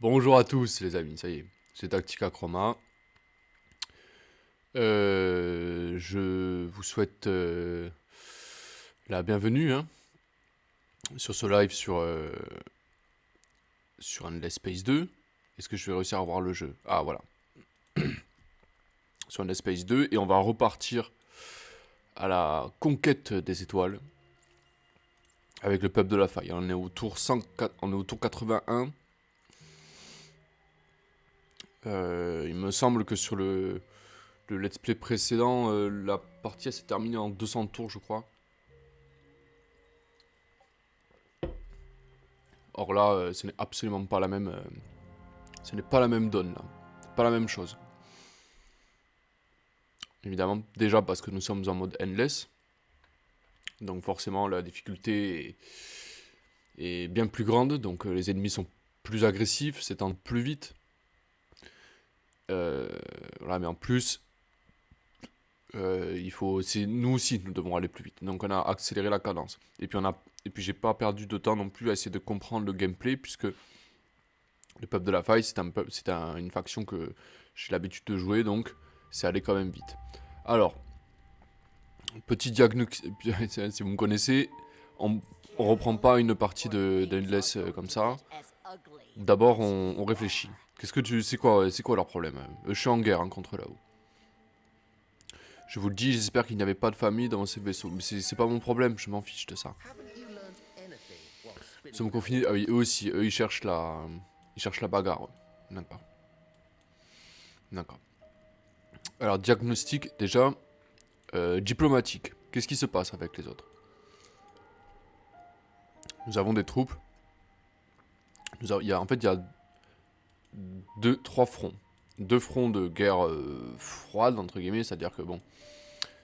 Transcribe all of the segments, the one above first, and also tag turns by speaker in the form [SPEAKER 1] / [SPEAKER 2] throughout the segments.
[SPEAKER 1] Bonjour à tous les amis, ça y est, c'est Tactica Chroma. Je vous souhaite la bienvenue hein, sur ce live sur Endless Space 2. Est-ce que je vais réussir à voir le jeu? Ah voilà, sur Endless Space 2 et on va repartir à la conquête des étoiles avec le peuple de la faille. On est au tour 104, on est au tour 81. Il me semble que sur le let's play précédent, la partie s'est terminée en 200 tours, je crois. Or là, ce n'est absolument pas la même. Ce n'est pas la même donne là. C'est pas la même chose. Évidemment, déjà parce que nous sommes en mode endless. Donc forcément la difficulté est bien plus grande. Donc les ennemis sont plus agressifs, s'étendent plus vite. Voilà, mais en plus, il faut aussi, nous aussi, nous devons aller plus vite. Donc on a accéléré la cadence. Et puis j'ai pas perdu de temps non plus à essayer de comprendre le gameplay puisque le peuple de la faille, une faction que j'ai l'habitude de jouer, donc c'est allé quand même vite. Alors, petit diagnostic, si vous me connaissez, on reprend pas une partie d'Endless comme ça. D'abord, on réfléchit. C'est quoi leur problème? Je suis en guerre hein, contre là-haut. Je vous le dis, j'espère qu'il n'y avait pas de famille dans ces vaisseaux. Mais c'est pas mon problème, je m'en fiche de ça. Nous sommes confinés. Ah oui, eux aussi, eux ils cherchent la bagarre. Ouais. D'accord. D'accord. Alors, diagnostic, déjà, diplomatique. Qu'est-ce qui se passe avec les autres? Nous avons des troupes. En fait, il y a trois fronts. Deux fronts de guerre froide, entre guillemets, c'est-à-dire que bon,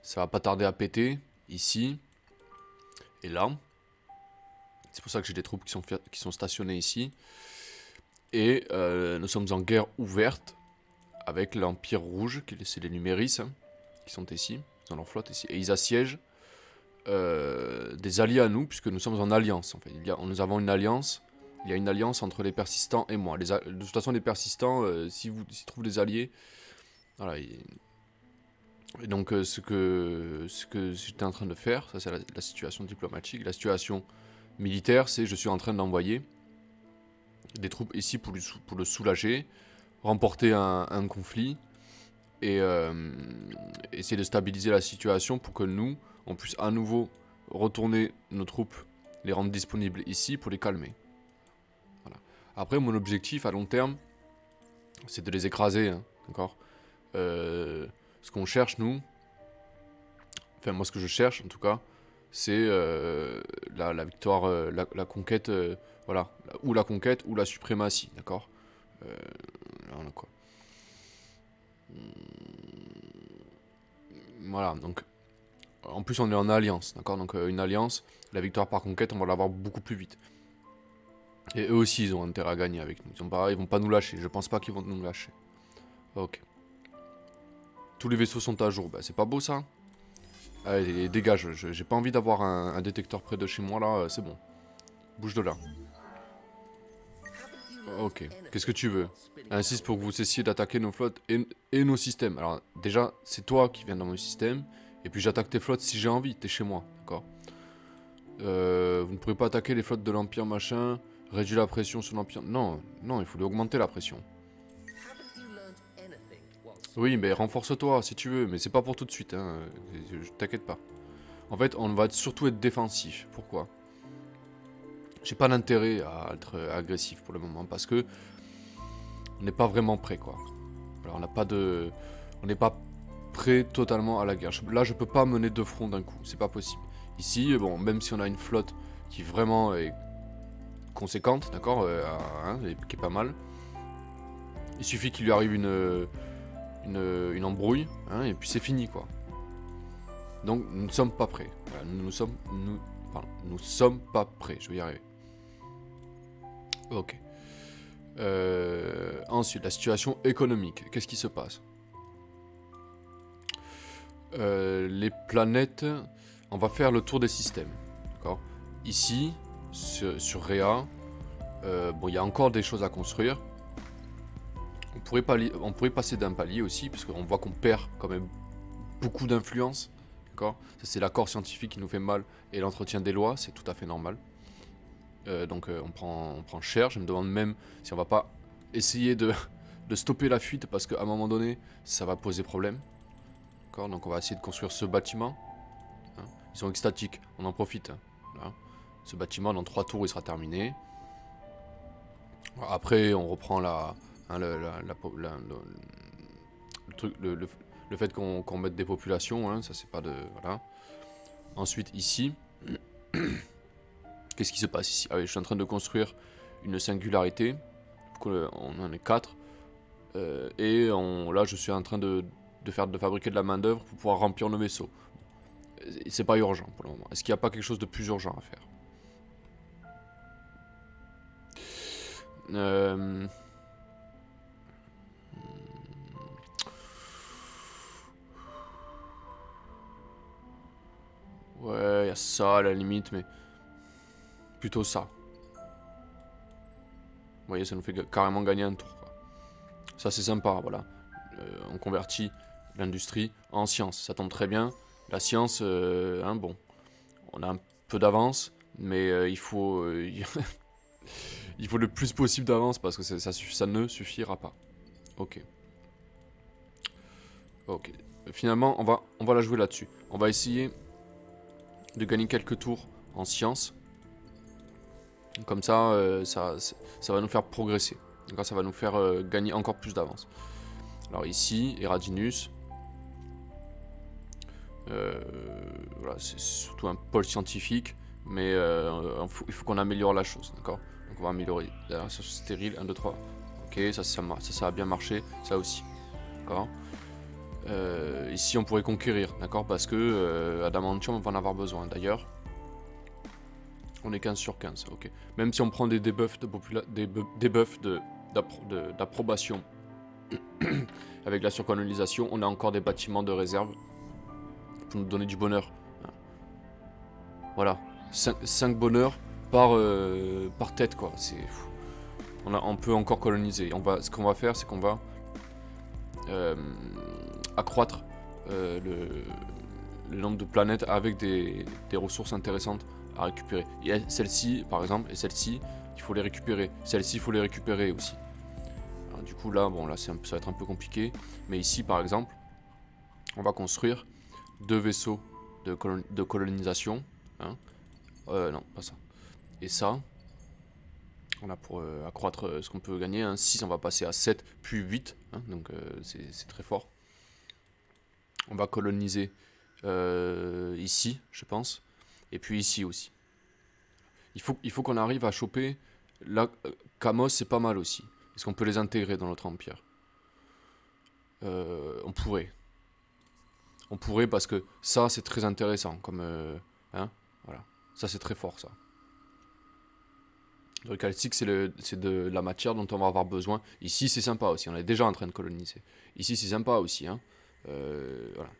[SPEAKER 1] ça va pas tarder à péter, ici et là. C'est pour ça que j'ai des troupes qui sont stationnées ici. Et nous sommes en guerre ouverte avec l'Empire Rouge, c'est les Numéris, hein, qui sont ici, dans leur flotte ici. Et ils assiègent des alliés à nous, puisque nous sommes en alliance, en fait. Nous avons une alliance. Il y a une alliance entre les persistants et moi. De toute façon, les persistants, s'ils trouvent des alliés, voilà. Et donc, ce que j'étais en train de faire, ça c'est la situation diplomatique. La situation militaire, c'est je suis en train d'envoyer des troupes ici pour le soulager, remporter un conflit et essayer de stabiliser la situation pour que nous, on puisse à nouveau retourner nos troupes, les rendre disponibles ici pour les calmer. Voilà. Après, mon objectif à long terme, c'est de les écraser, hein, d'accord. Ce qu'on cherche, nous, enfin moi ce que je cherche en tout cas, c'est la victoire, la conquête, voilà, ou la conquête ou la suprématie, d'accord. Voilà quoi. Voilà, donc en plus on est en alliance, d'accord. Donc une alliance, la victoire par conquête, on va l'avoir beaucoup plus vite. Et eux aussi, ils ont intérêt à gagner avec nous. Ils vont pas nous lâcher. Je pense pas qu'ils vont nous lâcher. Ok. Tous les vaisseaux sont à jour. Bah, c'est pas beau ça? Allez, dégage. J'ai pas envie d'avoir un détecteur près de chez moi là. C'est bon. Bouge de là. Ok. Qu'est-ce que tu veux? Insiste pour que vous cessiez d'attaquer nos flottes et nos systèmes. Alors, déjà, c'est toi qui viens dans mon système. Et puis j'attaque tes flottes si j'ai envie. T'es chez moi. D'accord. Vous ne pourrez pas attaquer les flottes de l'Empire machin. Réduire la pression sur l'Empire. Non, non, il faut augmenter la pression. Oui, mais renforce-toi si tu veux, mais c'est pas pour tout de suite, hein. T'inquiète pas. En fait, on va surtout être défensif. Pourquoi? J'ai pas d'intérêt à être agressif pour le moment parce que on n'est pas vraiment prêt, quoi. Alors, on n'est pas prêt totalement à la guerre. Là, je peux pas mener deux fronts d'un coup, c'est pas possible. Ici, bon, même si on a une flotte qui vraiment est conséquente, d'accord, hein, et qui est pas mal, il suffit qu'il lui arrive une embrouille, hein, et puis c'est fini, quoi. Donc nous ne sommes pas prêts. Voilà, nous sommes pas prêts. Je vais y arriver. Ok. Ensuite, la situation économique. Qu'est-ce qui se passe? Les planètes. On va faire le tour des systèmes. D'accord. Ici, sur Rhea, bon, il y a encore des choses à construire. On pourrait passer d'un palier aussi, parce qu'on voit qu'on perd quand même beaucoup d'influence. D'accord. Ça, c'est l'accord scientifique qui nous fait mal, et l'entretien des lois, c'est tout à fait normal. Donc on prend cher. Je me demande même si on va pas essayer de stopper la fuite, parce qu'à un moment donné, ça va poser problème. D'accord. Donc on va essayer de construire ce bâtiment. Hein. Ils sont extatiques, on en profite. Hein. Voilà. Ce bâtiment, dans 3 tours, il sera terminé. Après, on reprend le fait qu'on mette des populations, hein, ça c'est pas de... Voilà. Ensuite, ici, qu'est-ce qui se passe ici? Ah oui, je suis en train de construire une singularité, on en est 4, là je suis en train de fabriquer de la main d'œuvre pour pouvoir remplir nos vaisseaux. C'est pas urgent pour le moment. Est-ce qu'il n'y a pas quelque chose de plus urgent à faire? Ouais, il y a ça à la limite, mais plutôt ça. Vous voyez, ça nous fait carrément gagner un tour, quoi. Ça c'est sympa, voilà. On convertit l'industrie en science. Ça tombe très bien. La science, hein, bon, on a un peu d'avance, mais il faut il faut le plus possible d'avance, parce que ça ne suffira pas. Ok. Ok. Finalement, on va la jouer là-dessus. On va essayer de gagner quelques tours en science. Comme ça, ça va nous faire progresser. Donc ça va nous faire gagner encore plus d'avance. Alors ici, Eradinus. Voilà, c'est surtout un pôle scientifique, mais il faut qu'on améliore la chose, d'accord? Donc on va améliorer la recherche stérile, 1, 2, 3. Ok, ça a bien marché, ça aussi, d'accord? Ici on pourrait conquérir, d'accord? Parce que Adamantium on va en avoir besoin. D'ailleurs, on est 15 sur 15, ok. Même si on prend des debuffs d'approbation avec la surcolonisation, on a encore des bâtiments de réserve pour nous donner du bonheur. Voilà, 5 bonheurs par tête, quoi. On peut encore coloniser. Ce qu'on va faire, c'est qu'on va accroître le nombre de planètes avec des ressources intéressantes à récupérer. Et celle-ci, par exemple, et celle-ci, il faut les récupérer. Celle-ci, il faut les récupérer aussi. Alors, du coup, là, bon, là, ça va être un peu compliqué. Mais ici, par exemple, on va construire 2 vaisseaux de colonisation. Hein. Non, pas ça. Et ça, on a pour accroître ce qu'on peut gagner. Hein. 6, on va passer à 7, puis 8. Hein, donc, c'est très fort. On va coloniser ici, je pense. Et puis ici aussi. Il faut qu'on arrive à choper... Là, Kamos, c'est pas mal aussi. Est-ce qu'on peut les intégrer dans notre empire? On pourrait. On pourrait, parce que ça, c'est très intéressant. Comme... hein, voilà. Ça, c'est très fort, ça. Le calcique, c'est de la matière dont on va avoir besoin. Ici, c'est sympa aussi. On est déjà en train de coloniser. Ici, c'est sympa aussi. Hein. Voilà.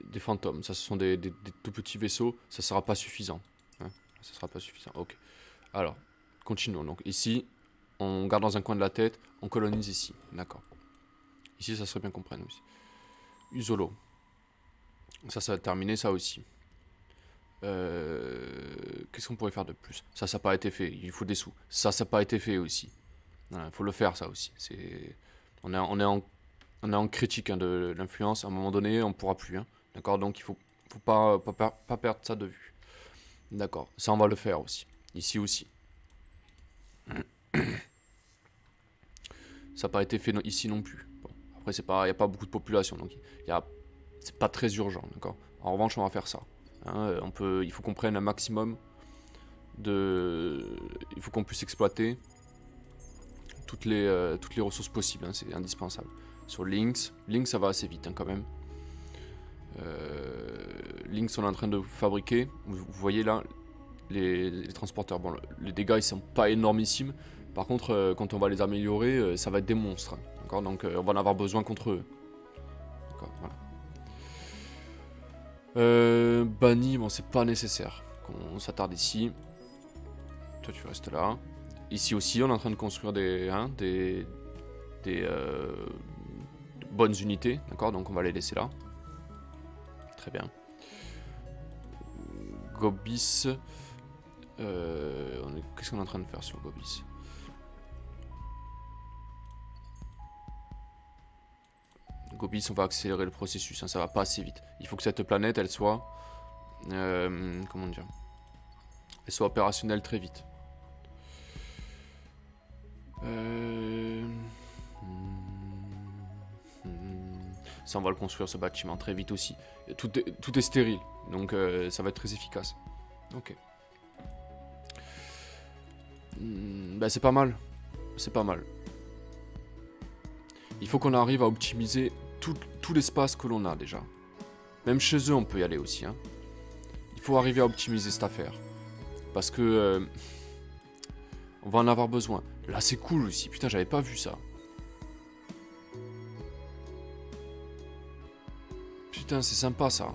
[SPEAKER 1] Des fantômes. Ça, ce sont des tout petits vaisseaux. Ça ne sera pas suffisant. Hein. Ça sera pas suffisant. Ok. Alors, continuons. Donc, ici, on garde dans un coin de la tête. On colonise ici. D'accord. Ici, ça serait bien qu'on prenne aussi. Usolo. Ça va terminer. Ça aussi. Qu'est-ce qu'on pourrait faire de plus? Ça n'a pas été fait. Il faut des sous. Ça n'a pas été fait aussi. Il faut le faire, ça aussi. On est en critique, hein, de l'influence. À un moment donné, on ne pourra plus. Hein. D'accord. Donc, il faut pas perdre ça de vue. D'accord. Ça, on va le faire aussi. Ici aussi. Ça n'a pas été fait ici non plus. Bon. Après, il n'y a pas beaucoup de population. Donc, c'est pas très urgent. D'accord. En revanche, on va faire ça. Hein, il faut qu'on prenne un maximum il faut qu'on puisse exploiter toutes les ressources possibles. Hein, c'est indispensable. Sur Lynx, ça va assez vite, hein, quand même. Lynx, on est en train de fabriquer. Vous voyez là les transporteurs. Bon, les dégâts ils sont pas énormissimes. Par contre, quand on va les améliorer, ça va être des monstres. D'accord. Donc, on va en avoir besoin contre eux. D'accord. Voilà. Banni, bon, c'est pas nécessaire qu'on s'attarde ici. Toi, tu restes là. ici aussi, on est en train de construire des bonnes unités, d'accord? Donc on va les laisser là. Très bien. Gobis. Qu'est-ce qu'on est en train de faire sur Gobis? Gobis, on va accélérer le processus, hein, ça va pas assez vite. Il faut que cette planète, elle soit... comment dire? Elle soit opérationnelle très vite. Ça, on va le construire, ce bâtiment, très vite aussi. Tout est stérile, donc ça va être très efficace. Ok. Bah, c'est pas mal. C'est pas mal. Il faut qu'on arrive à optimiser tout l'espace que l'on a déjà. Même chez eux, on peut y aller aussi. Hein. Il faut arriver à optimiser cette affaire. Parce que... on va en avoir besoin. Là, c'est cool aussi. Putain, j'avais pas vu ça. Putain, c'est sympa, ça.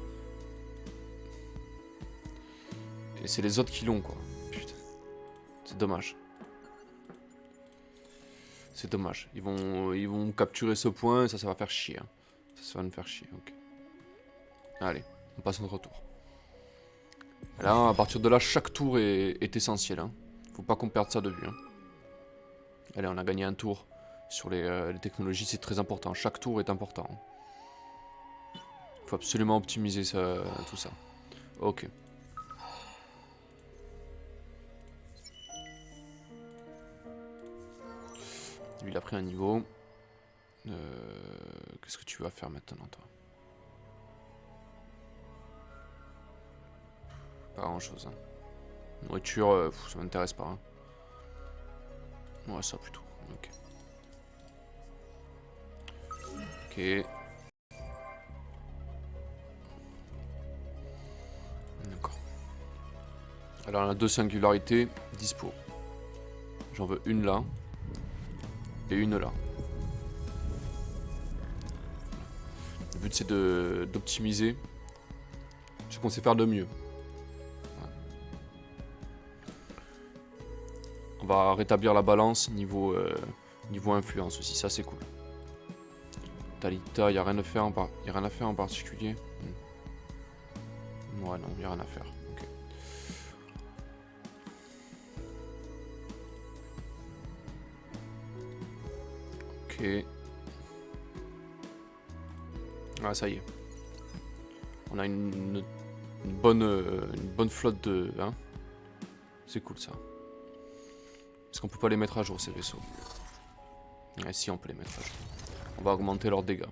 [SPEAKER 1] Et c'est les autres qui l'ont, quoi. Putain. C'est dommage. C'est dommage. Ils vont capturer ce point et ça va faire chier. Hein. Ça va nous faire chier, ok. Allez, on passe notre tour. Là, à partir de là, chaque tour est essentiel. Hein. Faut pas qu'on perde ça de vue. Hein. Allez, on a gagné un tour sur les technologies, c'est très important. Chaque tour est important. Faut absolument optimiser ça, tout ça. Ok. Lui, il a pris un niveau. Qu'est-ce que tu vas faire maintenant, toi? Pas grand-chose. Hein. Nourriture, ça m'intéresse pas. Hein. Ouais, ça plutôt. Ok. Ok. D'accord. Alors, on a deux singularités dispo. J'en veux une là. Et une là. Le but, c'est d'optimiser ce qu'on sait faire de mieux. On va rétablir la balance niveau influence aussi, ça c'est cool. Talita, il n'y a rien à faire en particulier. Ouais, non, il n'y a rien à faire. Ok. Ok. Ah, ça y est. On a une bonne flotte de... Hein, c'est cool ça. Est-ce qu'on peut pas les mettre à jour ces vaisseaux? Ouais, si, on peut les mettre à jour. On va augmenter leurs dégâts.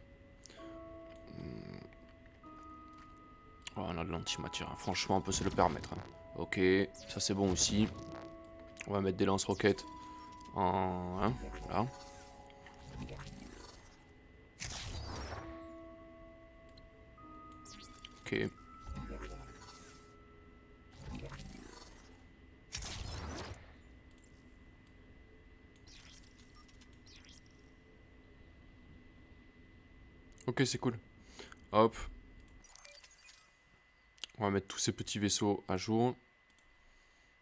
[SPEAKER 1] Oh, on a de l'antimatière. Hein. Franchement, on peut se le permettre. Hein. Ok, ça c'est bon aussi. On va mettre des lance-roquettes en... Hein, là. Ok. Ok, c'est cool. Hop. On va mettre tous ces petits vaisseaux à jour.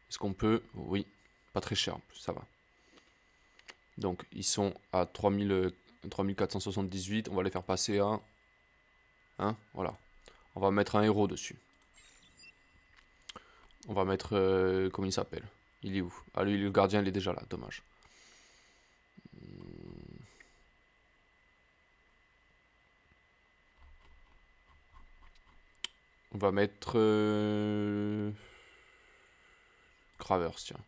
[SPEAKER 1] Est-ce qu'on peut? Oui. Pas très cher en plus, ça va. Donc, ils sont à 3478. On va les faire passer à... Hein, voilà. On va mettre un héros dessus. On va mettre... comment il s'appelle? Il est où? Ah, lui, le gardien, il est déjà là. Dommage. On va mettre... Gravers, tiens.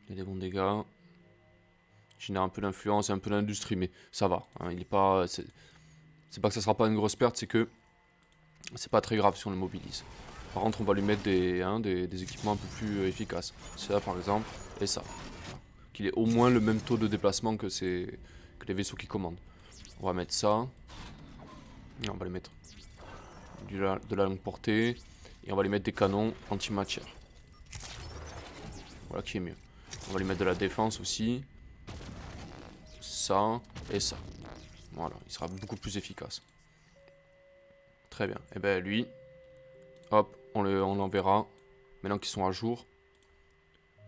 [SPEAKER 1] Il y a des bons dégâts. Il génère un peu d'influence et un peu d'industrie, mais ça va. Hein, il est pas... C'est pas que ça sera pas une grosse perte, c'est que... C'est pas très grave si on le mobilise. Par contre, on va lui mettre des équipements un peu plus efficaces. Ça, par exemple, et ça. Qu'il ait au moins le même taux de déplacement que les vaisseaux qui commandent. On va mettre ça. Et on va les mettre de la longue portée. Et on va lui mettre des canons anti-matière. Voilà qui est mieux. On va lui mettre de la défense aussi. Ça et ça. Voilà, il sera beaucoup plus efficace. Très bien. Et ben lui, hop, on l'enverra. Maintenant qu'ils sont à jour.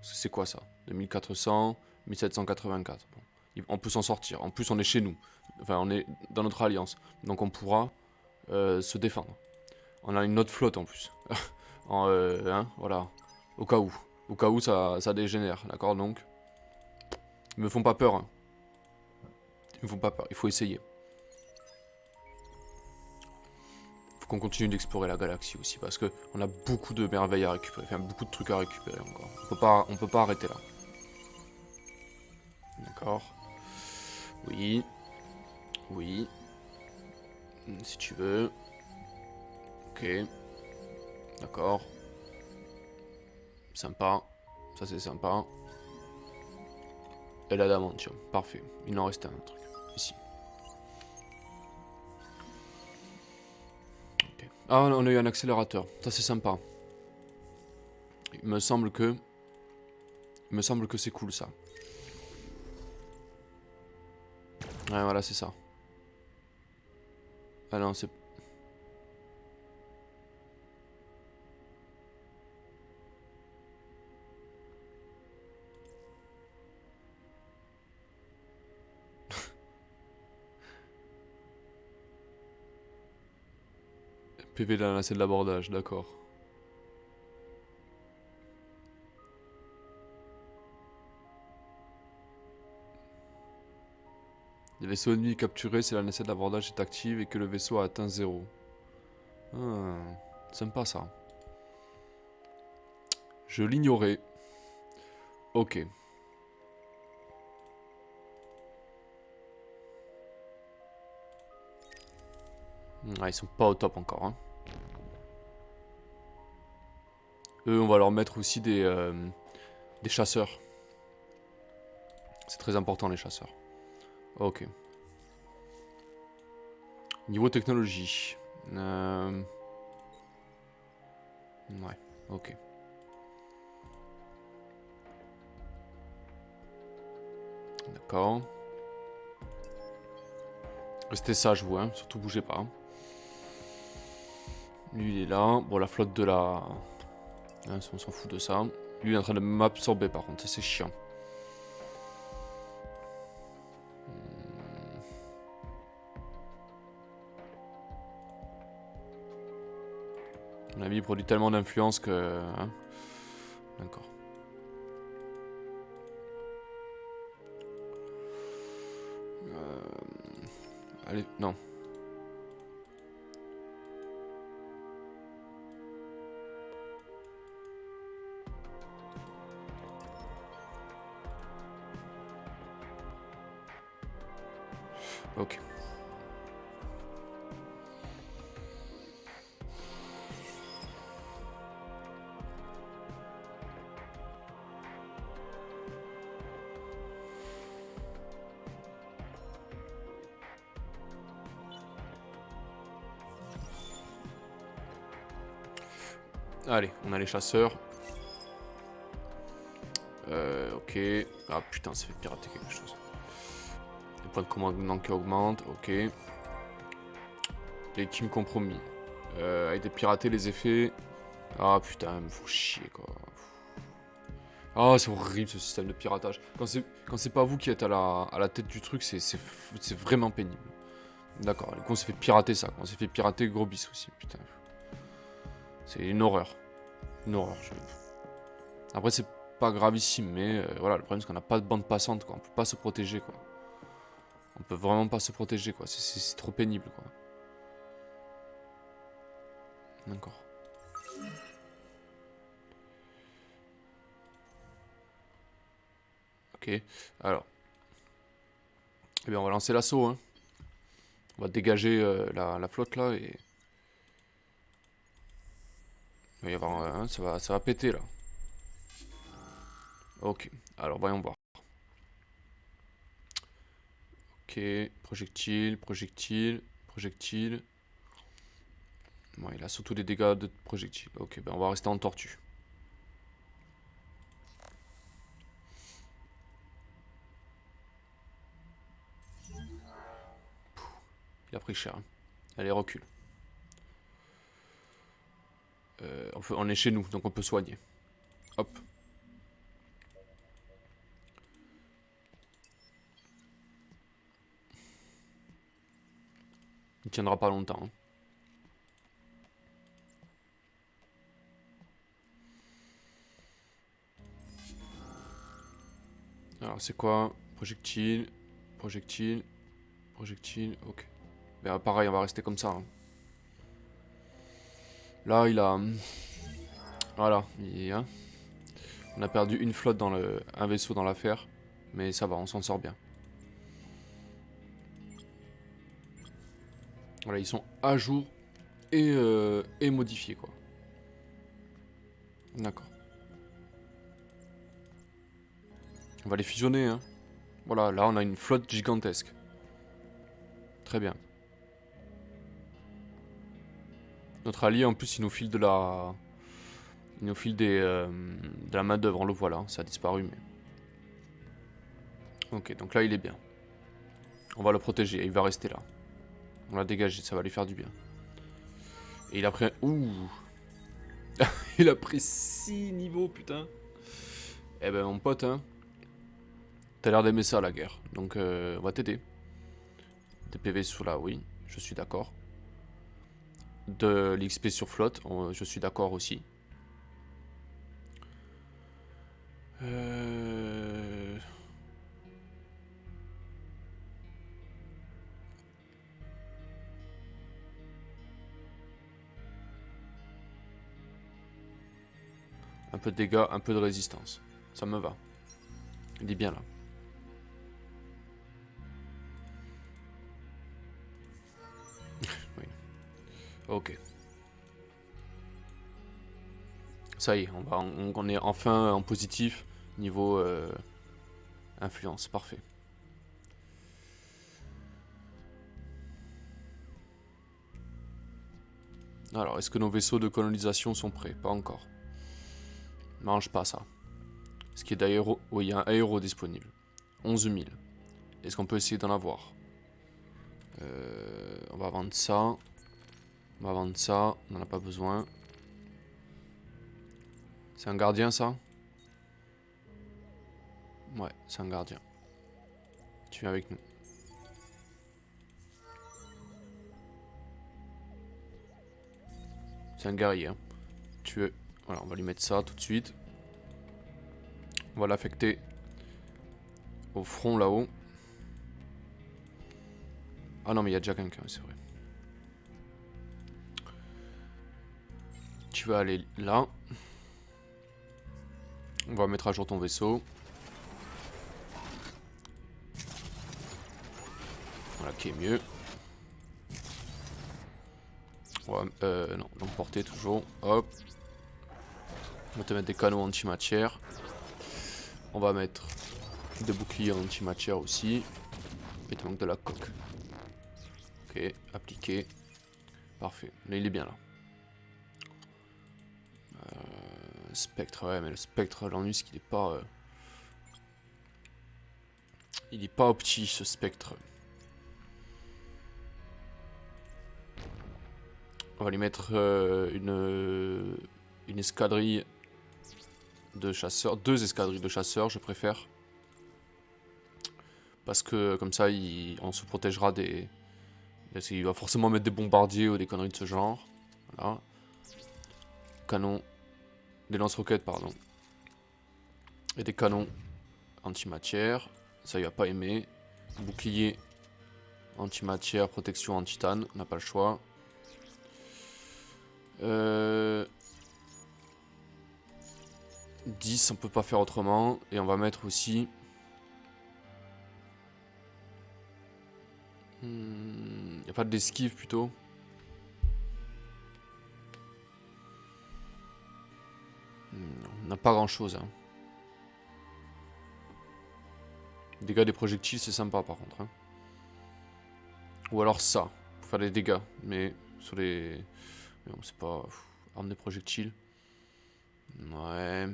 [SPEAKER 1] C'est quoi ça? 2400, 1784. Bon. On peut s'en sortir. En plus, on est chez nous. Enfin, on est dans notre alliance. Donc on pourra se défendre. On a une autre flotte en plus. Hein, voilà. Au cas où. Au cas où ça dégénère. D'accord, donc. Ils me font pas peur. Hein. Ils me font pas peur. Il faut essayer. Faut qu'on continue d'explorer la galaxie aussi. Parce que on a beaucoup de merveilles à récupérer. Enfin, beaucoup de trucs à récupérer encore. On peut pas arrêter là. D'accord. Oui. Oui. Si tu veux. Ok. D'accord. Sympa. Ça c'est sympa. Et l'adamantium. Parfait. Il en reste un truc. Ici. Okay. Ah, on a eu un accélérateur. Ça c'est sympa. Il me semble que c'est cool ça. Ouais, voilà, c'est ça. Ah non, c'est... PV là, c'est de l'abordage, d'accord. Les vaisseaux ennemis capturés si la nacelle d'abordage est active et que le vaisseau a atteint 0. Ah, sympa ça. Je l'ignorais. Ok. Ah, ils sont pas au top encore. Hein. Eux, on va leur mettre aussi des chasseurs. C'est très important les chasseurs. Ok. Niveau technologie. Ouais, ok. D'accord. Restez sage vous, hein. Surtout bougez pas. Hein. Lui il est là. Bon la flotte de la... Hein, on s'en fout de ça. Lui il est en train de m'absorber par contre, ça c'est chiant. Mon ami il produit tellement d'influence que... Hein. D'accord. Allez, non. Ok. Allez, on a les chasseurs. Ok. Ah putain, ça fait pirater quelque chose. Les points de commandement qui augmentent, ok. Les teams compromis. A été piraté les effets. Ah putain, me faut chier quoi. Ah, c'est horrible ce système de piratage. Quand c'est pas vous qui êtes à la tête du truc, c'est vraiment pénible. D'accord, du coup on s'est fait pirater ça. On s'est fait pirater Gros Bis aussi, putain. C'est une horreur. Une horreur. Après c'est pas gravissime, mais voilà, le problème c'est qu'on n'a pas de bande passante, quoi. On peut pas se protéger, quoi. On peut vraiment pas se protéger, quoi. C'est trop pénible, quoi. D'accord. Ok, alors. Eh bien on va lancer l'assaut, hein. On va dégager la flotte là et... Il va y avoir ça va péter là. Ok, alors voyons voir. Ok, projectile, projectile, projectile. Bon, il a surtout des dégâts de projectiles. Ok, ben on va rester en tortue. Il a pris cher. Hein. Allez, recule. on est chez nous, donc on peut soigner. Hop. Il tiendra pas longtemps. Hein. Alors c'est quoi? Projectile, projectile, projectile, ok. Mais pareil, on va rester comme ça. Hein. Là, il a... Voilà, hein. On a perdu une flotte dans un vaisseau dans l'affaire. Mais ça va, on s'en sort bien. Voilà, ils sont à jour et modifiés, quoi. D'accord. On va les fusionner, hein. Voilà, là, on a une flotte gigantesque. Très bien. Notre allié, en plus, il nous file de la... Il nous file de la main d'œuvre, on le voit là, ça a disparu, mais... Ok, donc là, il est bien. On va le protéger, il va rester là. On l'a dégagé, ça va lui faire du bien. Et il a pris... Ouh. Il a pris 6 niveaux, putain. Eh ben, mon pote, hein. T'as l'air d'aimer ça, la guerre. Donc, on va t'aider. Des PV sur là, oui, je suis d'accord. De l'XP sur flotte, je suis d'accord aussi. Un peu de dégâts, un peu de résistance. Ça me va. Il est bien là. Oui. Ok. Ça y est, on est enfin en positif niveau influence. Parfait. Alors, est-ce que nos vaisseaux de colonisation sont prêts? Pas encore. Mange pas ça. Est-ce qu'il y a d'aéro? Oui, il y a un aéro disponible. 11 000. Est-ce qu'on peut essayer d'en avoir? On va vendre ça. On va vendre ça. On n'en a pas besoin. C'est un gardien, ça? Ouais, c'est un gardien. Tu viens avec nous. C'est un guerrier. Hein. Voilà, on va lui mettre ça tout de suite. On va l'affecter au front là-haut. Ah non, mais il y a déjà quelqu'un, c'est vrai. Tu vas aller là. On va mettre à jour ton vaisseau. Voilà, qui est mieux. Non, donc portée toujours. Hop. On va te mettre des canons antimatière. On va mettre des boucliers antimatière aussi. Et te manque de la coque. Ok, appliqué. Parfait. Là, il est bien là. Spectre, ouais, mais le spectre, l'ennui, c'est qu'il est pas. Il est pas opti, ce spectre. On va lui mettre une escadrille de chasseurs. 2 escadrilles de chasseurs, je préfère. Parce que comme ça, on se protégera des... Il va forcément mettre des bombardiers ou des conneries de ce genre. Voilà. Canon. Des lance-roquettes, pardon. Et des canons antimatière. Ça, il va pas aimer. Bouclier antimatière, protection anti-titane. On n'a pas le choix. 10, on peut pas faire autrement. Et on va mettre aussi... Il n'y a pas d'esquive plutôt. On n'a pas grand chose. Hein. Dégâts des projectiles, c'est sympa par contre. Hein. Ou alors ça, pour faire des dégâts. Mais sur les... Non, c'est pas... Arme des projectiles. Ouais.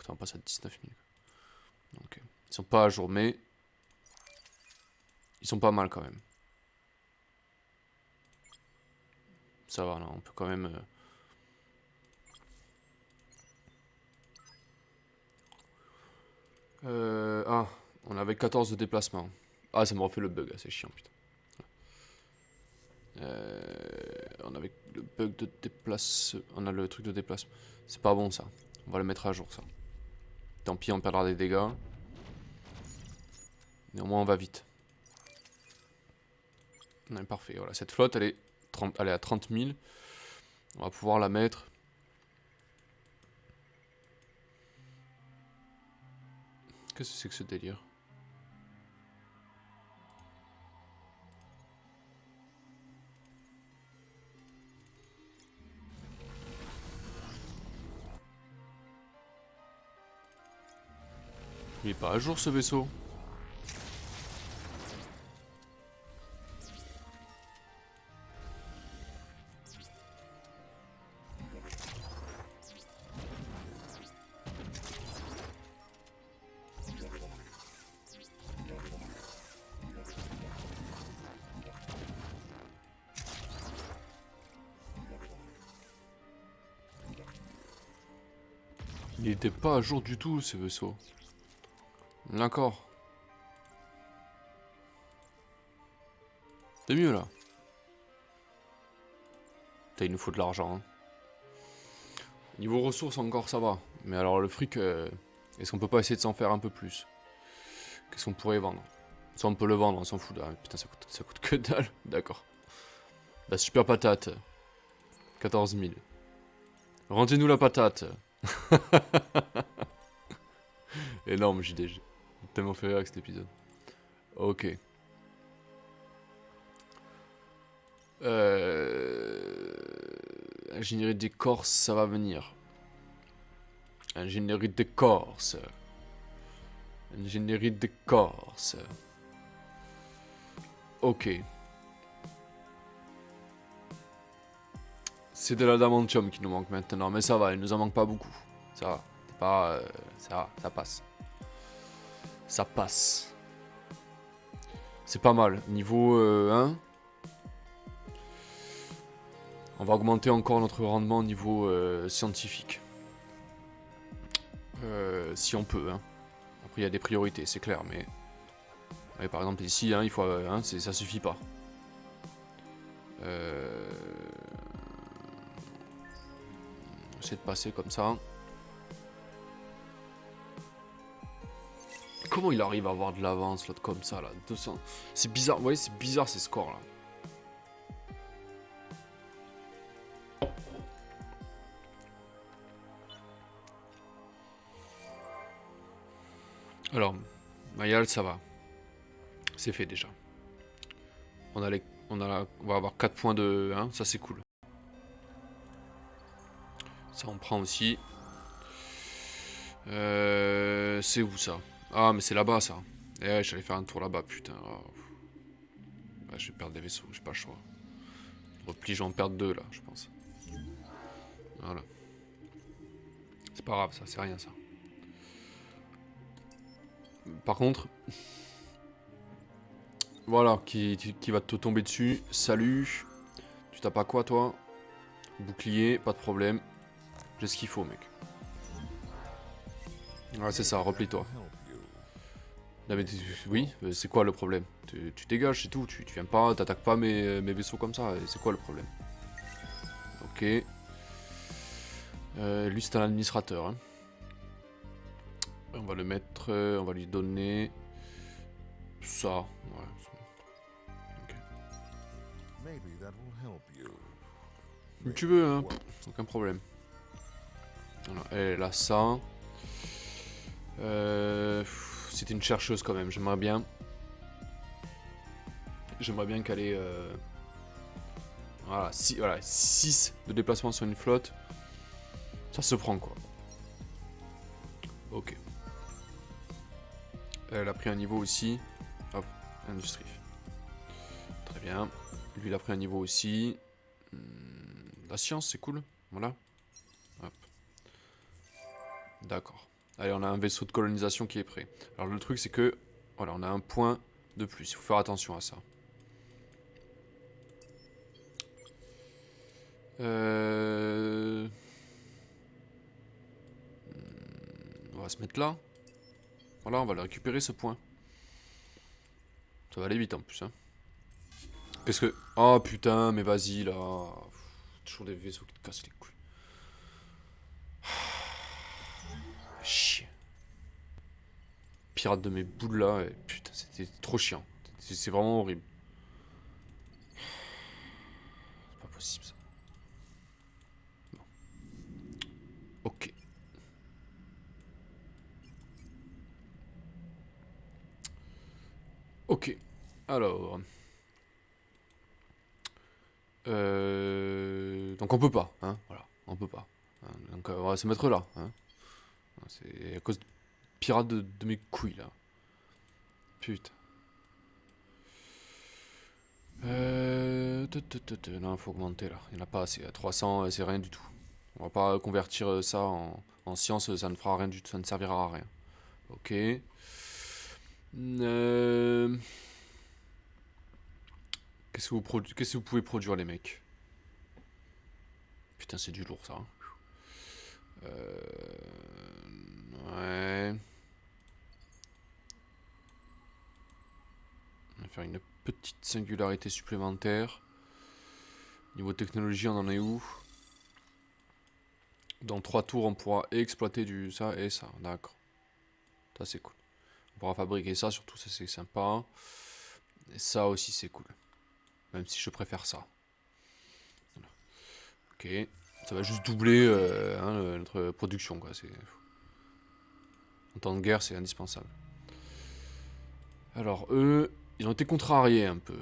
[SPEAKER 1] On passe à 19 000. Donc, ils sont pas à jour, mais... Ils sont pas mal quand même. Ça va, là, on peut quand même Ah, on avait 14 de déplacement. Ah, ça me refait le bug, c'est chiant, putain. On avait le bug de déplacement. On a le truc de déplacement. C'est pas bon ça. On va le mettre à jour ça. Tant pis, on perdra des dégâts. Néanmoins, on va vite. Ouais, parfait, voilà. Cette flotte, elle est à 30 000. On va pouvoir la mettre. Qu'est-ce que c'est que ce délire? Il est pas à jour ce vaisseau. Il était pas à jour du tout ce vaisseau. D'accord. C'est mieux là. Putain, il nous faut de l'argent. Hein. Niveau ressources encore ça va. Mais alors le fric, est-ce qu'on peut pas essayer de s'en faire un peu plus? Qu'est-ce qu'on pourrait vendre? Ça on peut le vendre, on s'en fout. Ah, putain ça coûte que dalle. D'accord. La super patate. 14 000. Rendez-nous la patate. Énorme JDG. J'ai tellement fait rire avec cet épisode. Ok. Ingénierie des Corses, ça va venir. Ingénierie des Corses. Ingénierie des Corses. Ok. C'est de l'adamantium qui nous manque maintenant, mais ça va, il nous en manque pas beaucoup. Ça va. C'est pas. Ça passe. Ça passe. C'est pas mal. Niveau 1. On va augmenter encore notre rendement au niveau scientifique. Si on peut. Hein. Après, il y a des priorités, c'est clair, mais. Ouais, par exemple, ici, hein, il faut, hein, ça suffit pas. Essayer de passer comme ça. Comment il arrive à avoir de l'avance, l'autre, comme ça, là 200. C'est bizarre, vous voyez, c'est bizarre ces scores, là. Alors, Mayal, ça va. C'est fait déjà. On va avoir 4 points de 1, ça c'est cool. Ça on prend aussi. C'est où ça? Ah mais c'est là-bas ça. Eh ouais, j'allais faire un tour là-bas, putain. Oh. Ouais, je vais perdre des vaisseaux, j'ai pas le choix. Repli, je vais en perdre 2 là, je pense. Voilà. C'est pas grave ça, c'est rien ça. Par contre, voilà, qui va te tomber dessus. Salut. Tu t'as pas quoi toi? Bouclier, pas de problème. J'ai ce qu'il faut mec. Ouais c'est ça, replie-toi. Oui, c'est quoi le problème? Tu dégages, c'est tout. Tu viens pas, t'attaques pas mes vaisseaux comme ça. C'est quoi le problème? Ok. Lui, c'est un administrateur. Hein. On va le mettre. On va lui donner. Ça. Ouais. Ok. Si tu veux, hein. Aucun problème. Voilà. Elle a ça. C'est une chercheuse quand même. J'aimerais bien. J'aimerais bien qu'elle ait. Voilà, 6 de déplacement sur une flotte. Ça se prend quoi. Ok. Elle a pris un niveau aussi. Hop, industrie. Très bien. Lui, il a pris un niveau aussi. La science, c'est cool. Voilà. Hop. D'accord. Allez, on a un vaisseau de colonisation qui est prêt. Alors, le truc, c'est que... Voilà, on a un point de plus. Il faut faire attention à ça. On va se mettre là. Voilà, on va le récupérer ce point. Ça va aller vite en plus. Hein. Qu'est-ce que... Oh putain, mais vas-y là. Pff, toujours des vaisseaux qui te cassent les couilles. Chier. Pirate de mes boules là. Et putain, c'était trop chiant. C'est vraiment horrible. C'est pas possible ça. Bon. Ok. Ok. Alors... Donc on peut pas, hein, voilà, on peut pas. Hein, donc on va se mettre là, hein. C'est à cause de pirates de mes couilles là. Putain. Non, faut augmenter là. Il n'y en a pas assez. À 300, c'est rien du tout. On va pas convertir ça en science, ça ne fera rien du tout, ça ne servira à rien. Ok. Qu'est-ce que vous pouvez produire les mecs? Putain, c'est du lourd ça. Hein. Ouais. On va faire une petite singularité supplémentaire. Niveau technologie, on en est où? Dans 3 tours, on pourra exploiter du ça et ça. D'accord. Ça, c'est cool. On pourra fabriquer ça, surtout, ça, c'est sympa. Et ça aussi, c'est cool. Même si je préfère ça. Voilà. Ok. Ça va juste doubler hein, notre production, quoi. En temps de guerre, c'est indispensable. Alors, eux, ils ont été contrariés un peu.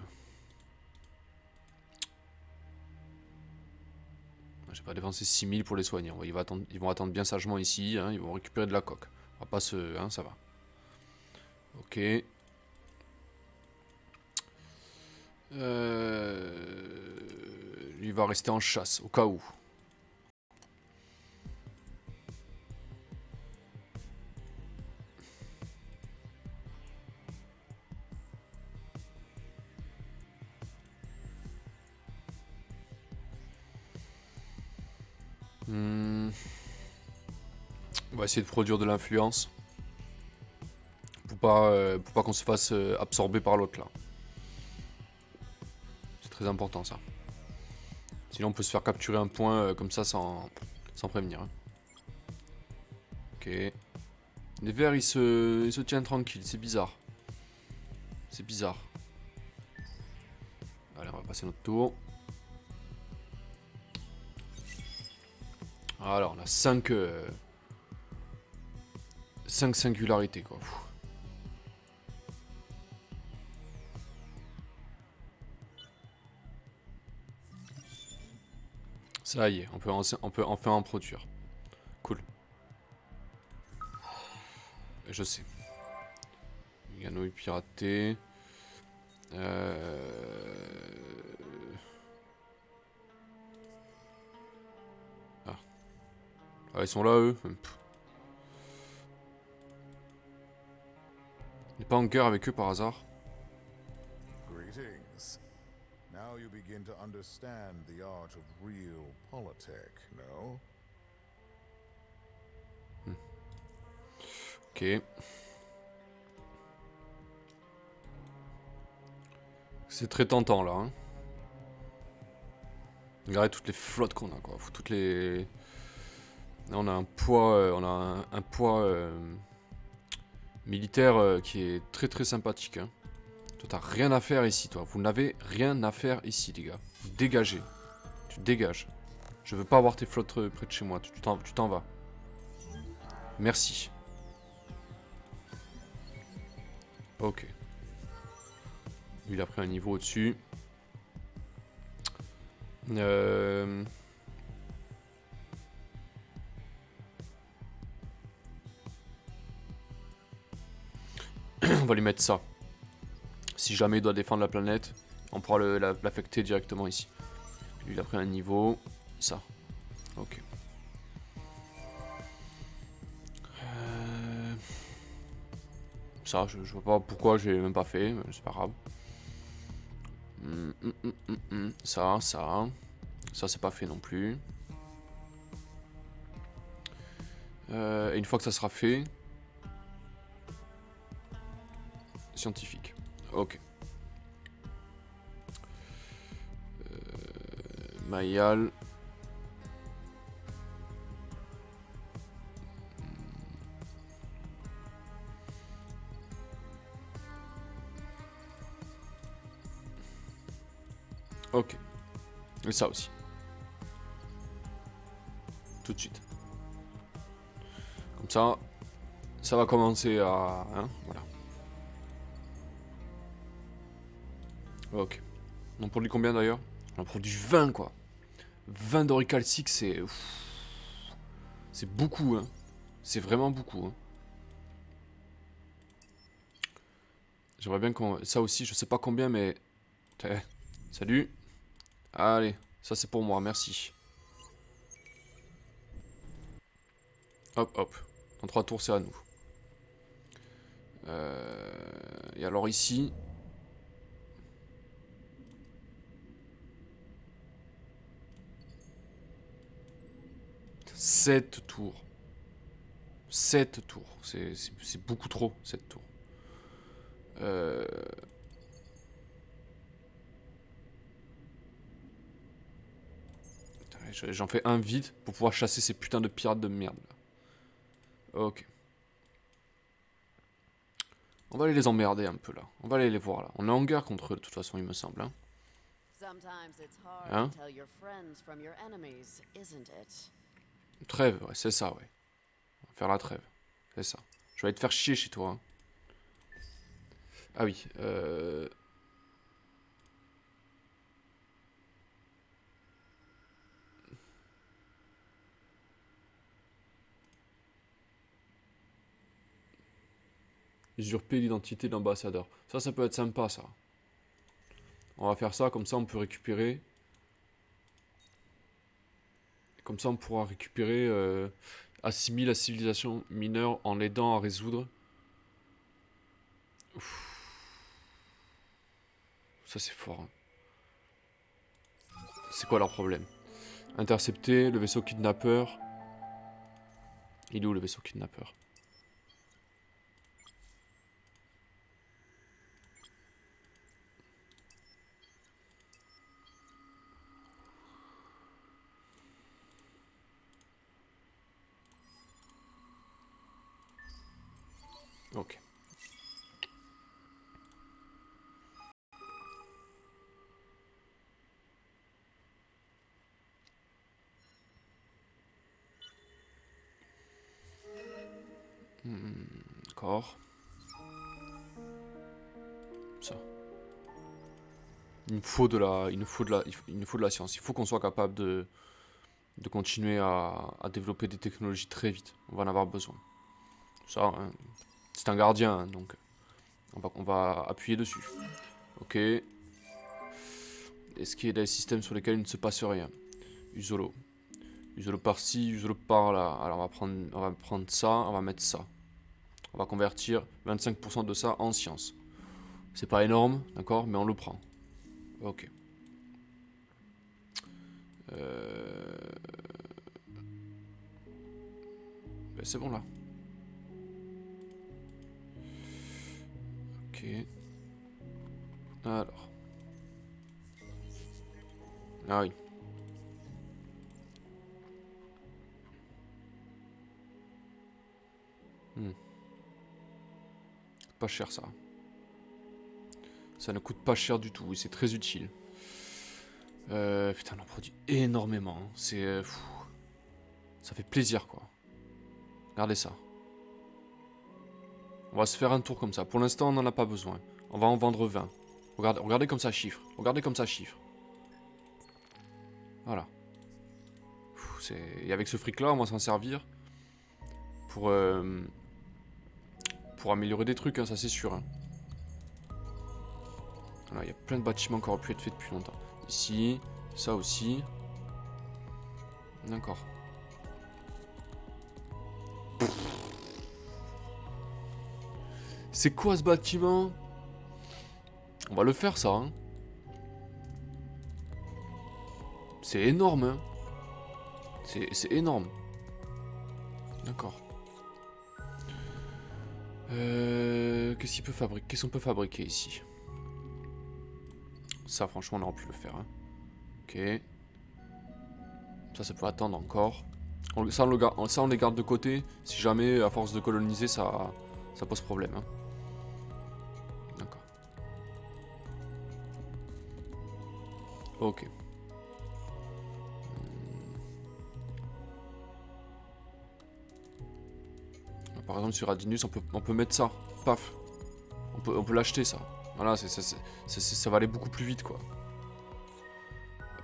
[SPEAKER 1] J'ai pas dépensé 6000 pour les soigner. Ils vont attendre bien sagement ici. Hein, ils vont récupérer de la coque. On va pas se... Hein, ça va. Ok. Lui va rester en chasse, au cas où. On va essayer de produire de l'influence. Pour pas qu'on se fasse absorber par l'autre là. C'est très important ça. Sinon on peut se faire capturer un point comme ça sans prévenir. Hein. Ok. Les verts ils se tiennent tranquilles, c'est bizarre. C'est bizarre. Allez, on va passer notre tour. Alors on a 5 singularités quoi. Pfff. Ça y est, on peut enfin en produire. Cool. Je sais. Ganouille piraté. Ah, ils sont là, eux. On n'est pas en guerre avec eux par hasard.
[SPEAKER 2] Greetings. Now you begin to understand the art of real politic, no?
[SPEAKER 1] Ok. C'est très tentant là. Hein. Regardez toutes les flottes qu'on a quoi. Toutes les. Là, on a un poids, un poids militaire qui est très très sympathique. Hein. Toi t'as rien à faire ici toi. Vous n'avez rien à faire ici les gars. Vous dégagez. Tu dégages. Je veux pas avoir tes flottes près de chez moi. Tu t'en vas. Merci. Ok. Lui, il a pris un niveau au-dessus. On va lui mettre ça. Si jamais il doit défendre la planète, on pourra l'affecter directement ici. Lui, il a pris un niveau. Ça. Ok. Ça, je vois pas pourquoi j'ai même pas fait, mais c'est pas grave. Ça. Ça, c'est pas fait non plus. Et une fois que ça sera fait, scientifique. Ok. Mayal. Ok. Et ça aussi. Tout de suite. Comme ça va commencer à... Hein, voilà. Ok. On en produit combien d'ailleurs? On en produit 20 quoi. 20 d'Orical 6 c'est... C'est beaucoup hein. C'est vraiment beaucoup hein. J'aimerais bien qu'on... Ça aussi, je sais pas combien mais... Salut. Allez, ça c'est pour moi, merci. Hop, hop. Dans 3 tours, c'est à nous. Et alors ici... 7 tours. 7 tours. C'est beaucoup trop, 7 tours. J'en fais un vide pour pouvoir chasser ces putains de pirates de merde. Là. Ok. On va aller les emmerder un peu là. On va aller les voir là. On est en guerre contre eux de toute façon, il me semble. Hein. Hein? Trêve, ouais, c'est ça, ouais. On va faire la trêve. C'est ça. Je vais aller te faire chier chez toi. Hein. Ah oui, usurper l'identité de l'ambassadeur. Ça peut être sympa, ça. On va faire ça, comme ça on peut récupérer. Comme ça on pourra récupérer... assimiler la civilisation mineure en l'aidant à résoudre. Ouf. Ça c'est fort. Hein. C'est quoi leur problème? Intercepter le vaisseau kidnappeur. Il est où le vaisseau kidnappeur? Ok. D'accord. Ça. Il nous faut de la science. Il faut qu'on soit capable de continuer à développer des technologies très vite. On va en avoir besoin. Ça, hein, c'est un gardien, hein, donc on va appuyer dessus. Ok. Est-ce qu'il y a des systèmes sur lesquels il ne se passe rien? Usolo. Usolo par-ci, usolo par-là. Alors on va prendre ça, on va mettre ça. On va convertir 25% de ça en science. C'est pas énorme, d'accord, mais on le prend. Ok. Ben, c'est bon là. Ok. Alors. Ah oui. Pas cher ça. Ça ne coûte pas cher du tout et c'est très utile. Putain, on en produit énormément. Hein. C'est... ça fait plaisir quoi. Regardez ça. On va se faire un tour comme ça. Pour l'instant, on n'en a pas besoin. On va en vendre 20. Regardez comme ça chiffre. Regardez comme ça chiffre. Voilà. Et avec ce fric là, on va s'en servir pour améliorer des trucs, hein, ça c'est sûr. Hein. Voilà, il y a plein de bâtiments qui auraient pu être faits depuis longtemps. Ici, ça aussi. D'accord. C'est quoi ce bâtiment? On va le faire ça. Hein. C'est énorme. Hein. C'est énorme. D'accord. Qu'est-ce qu'on peut fabriquer ici? Ça, franchement, on aurait pu le faire. Hein. Ok. Ça peut attendre encore. Ça, on les garde de côté. Si jamais, à force de coloniser, ça pose problème. Hein. D'accord. Ok. Par exemple, sur Adinus, on peut mettre ça. Paf. On peut l'acheter, ça. Voilà, ça va aller beaucoup plus vite, quoi.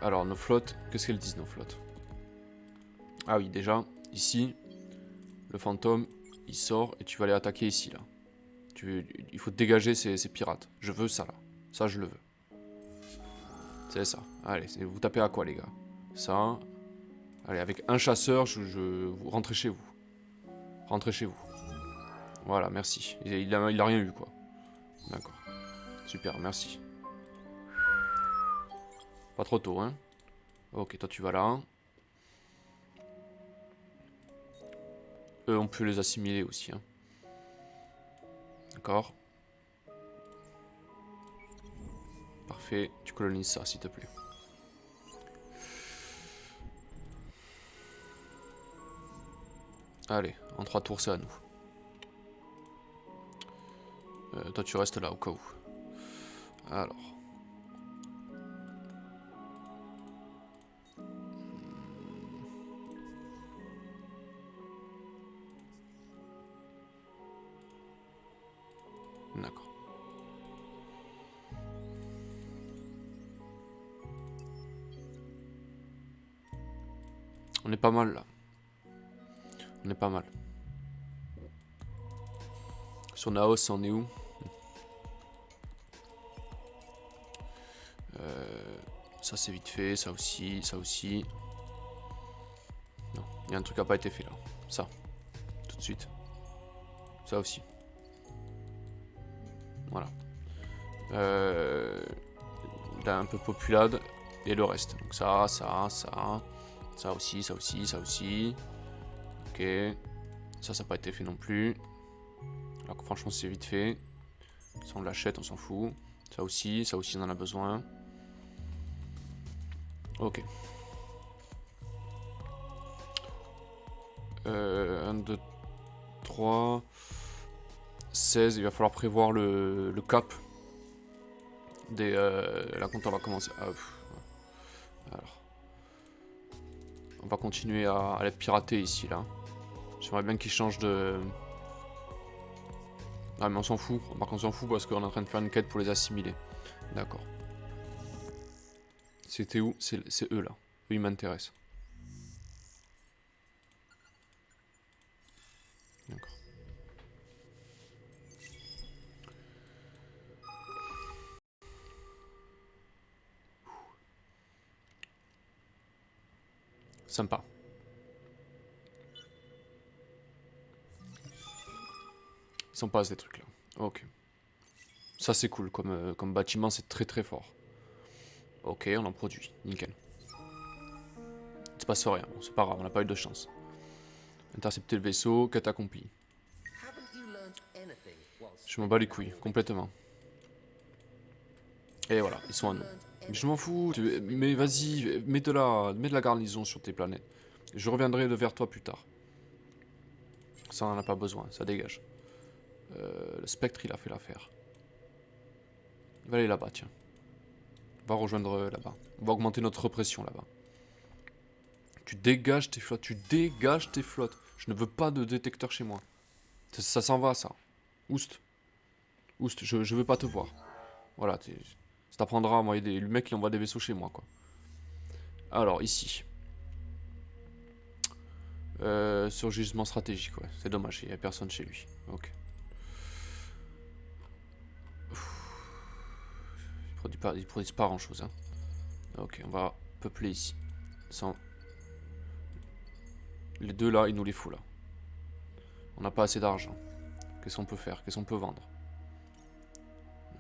[SPEAKER 1] Alors, nos flottes, qu'est-ce qu'elles disent, nos flottes? Ah oui, déjà, ici, le fantôme, il sort et tu vas aller attaquer ici, là. Il faut dégager ces pirates. Je veux ça, là. Ça, je le veux. C'est ça. Allez, vous tapez à quoi, les gars? Ça. Allez, avec un chasseur, vous rentrez chez vous. Rentrez chez vous. Voilà, merci. Il a rien eu, quoi. D'accord. Super, merci. Pas trop tôt, hein. Ok, toi, tu vas là. Eux, on peut les assimiler aussi, hein. D'accord. Parfait. Tu colonises ça, s'il te plaît. Allez, en 3 tours, c'est à nous. Toi, tu restes là, au cas où. Alors. D'accord. On est pas mal, là. On est pas mal. Sur Naos, on est où? Ça c'est vite fait, ça aussi, ça aussi. Non, il y a un truc qui n'a pas été fait là. Ça, tout de suite. Ça aussi. Voilà. Là, un peu populade et le reste. Donc ça, ça, ça. Ça aussi, ça aussi, ça aussi. Ok. Ça n'a pas été fait non plus. Alors que franchement c'est vite fait. Ça on l'achète, on s'en fout. Ça aussi on en a besoin. Ok. 1, 2, 3, 16. Il va falloir prévoir le cap. Là quand on va commencer. Alors. On va continuer à les pirater ici là. J'aimerais bien qu'ils changent de. Ah mais on s'en fout. Par contre on s'en fout parce qu'on est en train de faire une quête pour les assimiler. D'accord. C'était où? C'est eux là. Eux ils m'intéressent. D'accord. Sympa. Ils sont pas ces trucs là. Ok. Ça c'est cool. Comme bâtiment c'est très très fort. Ok, on en produit. Nickel. Il se passe rien. Bon, c'est pas grave, on n'a pas eu de chance. Intercepter le vaisseau, quête accomplie. Je m'en bats les couilles, complètement. Et voilà, ils sont à nous. Mais je m'en fous, mais vas-y, mets de la garnison sur tes planètes. Je reviendrai vers toi plus tard. Ça, on n'en a pas besoin, ça dégage. Le spectre, il a fait l'affaire. Il va aller là-bas, tiens. On va rejoindre là-bas. On va augmenter notre pression là-bas. Tu dégages tes flottes, tu dégages tes flottes. Je ne veux pas de détecteur chez moi. Ça s'en va, ça. Oust. Oust, je veux pas te voir. Voilà, ça t'apprendra à envoyer le mec qui envoie des vaisseaux chez moi, quoi. Alors, ici. Surgissement stratégique, ouais. C'est dommage, il n'y a personne chez lui. Ok. Il produit pas grand chose, hein. Ok, on va peupler ici. Sans... Les deux là, il nous les fout là. On n'a pas assez d'argent. Qu'est-ce qu'on peut faire? Qu'est-ce qu'on peut vendre?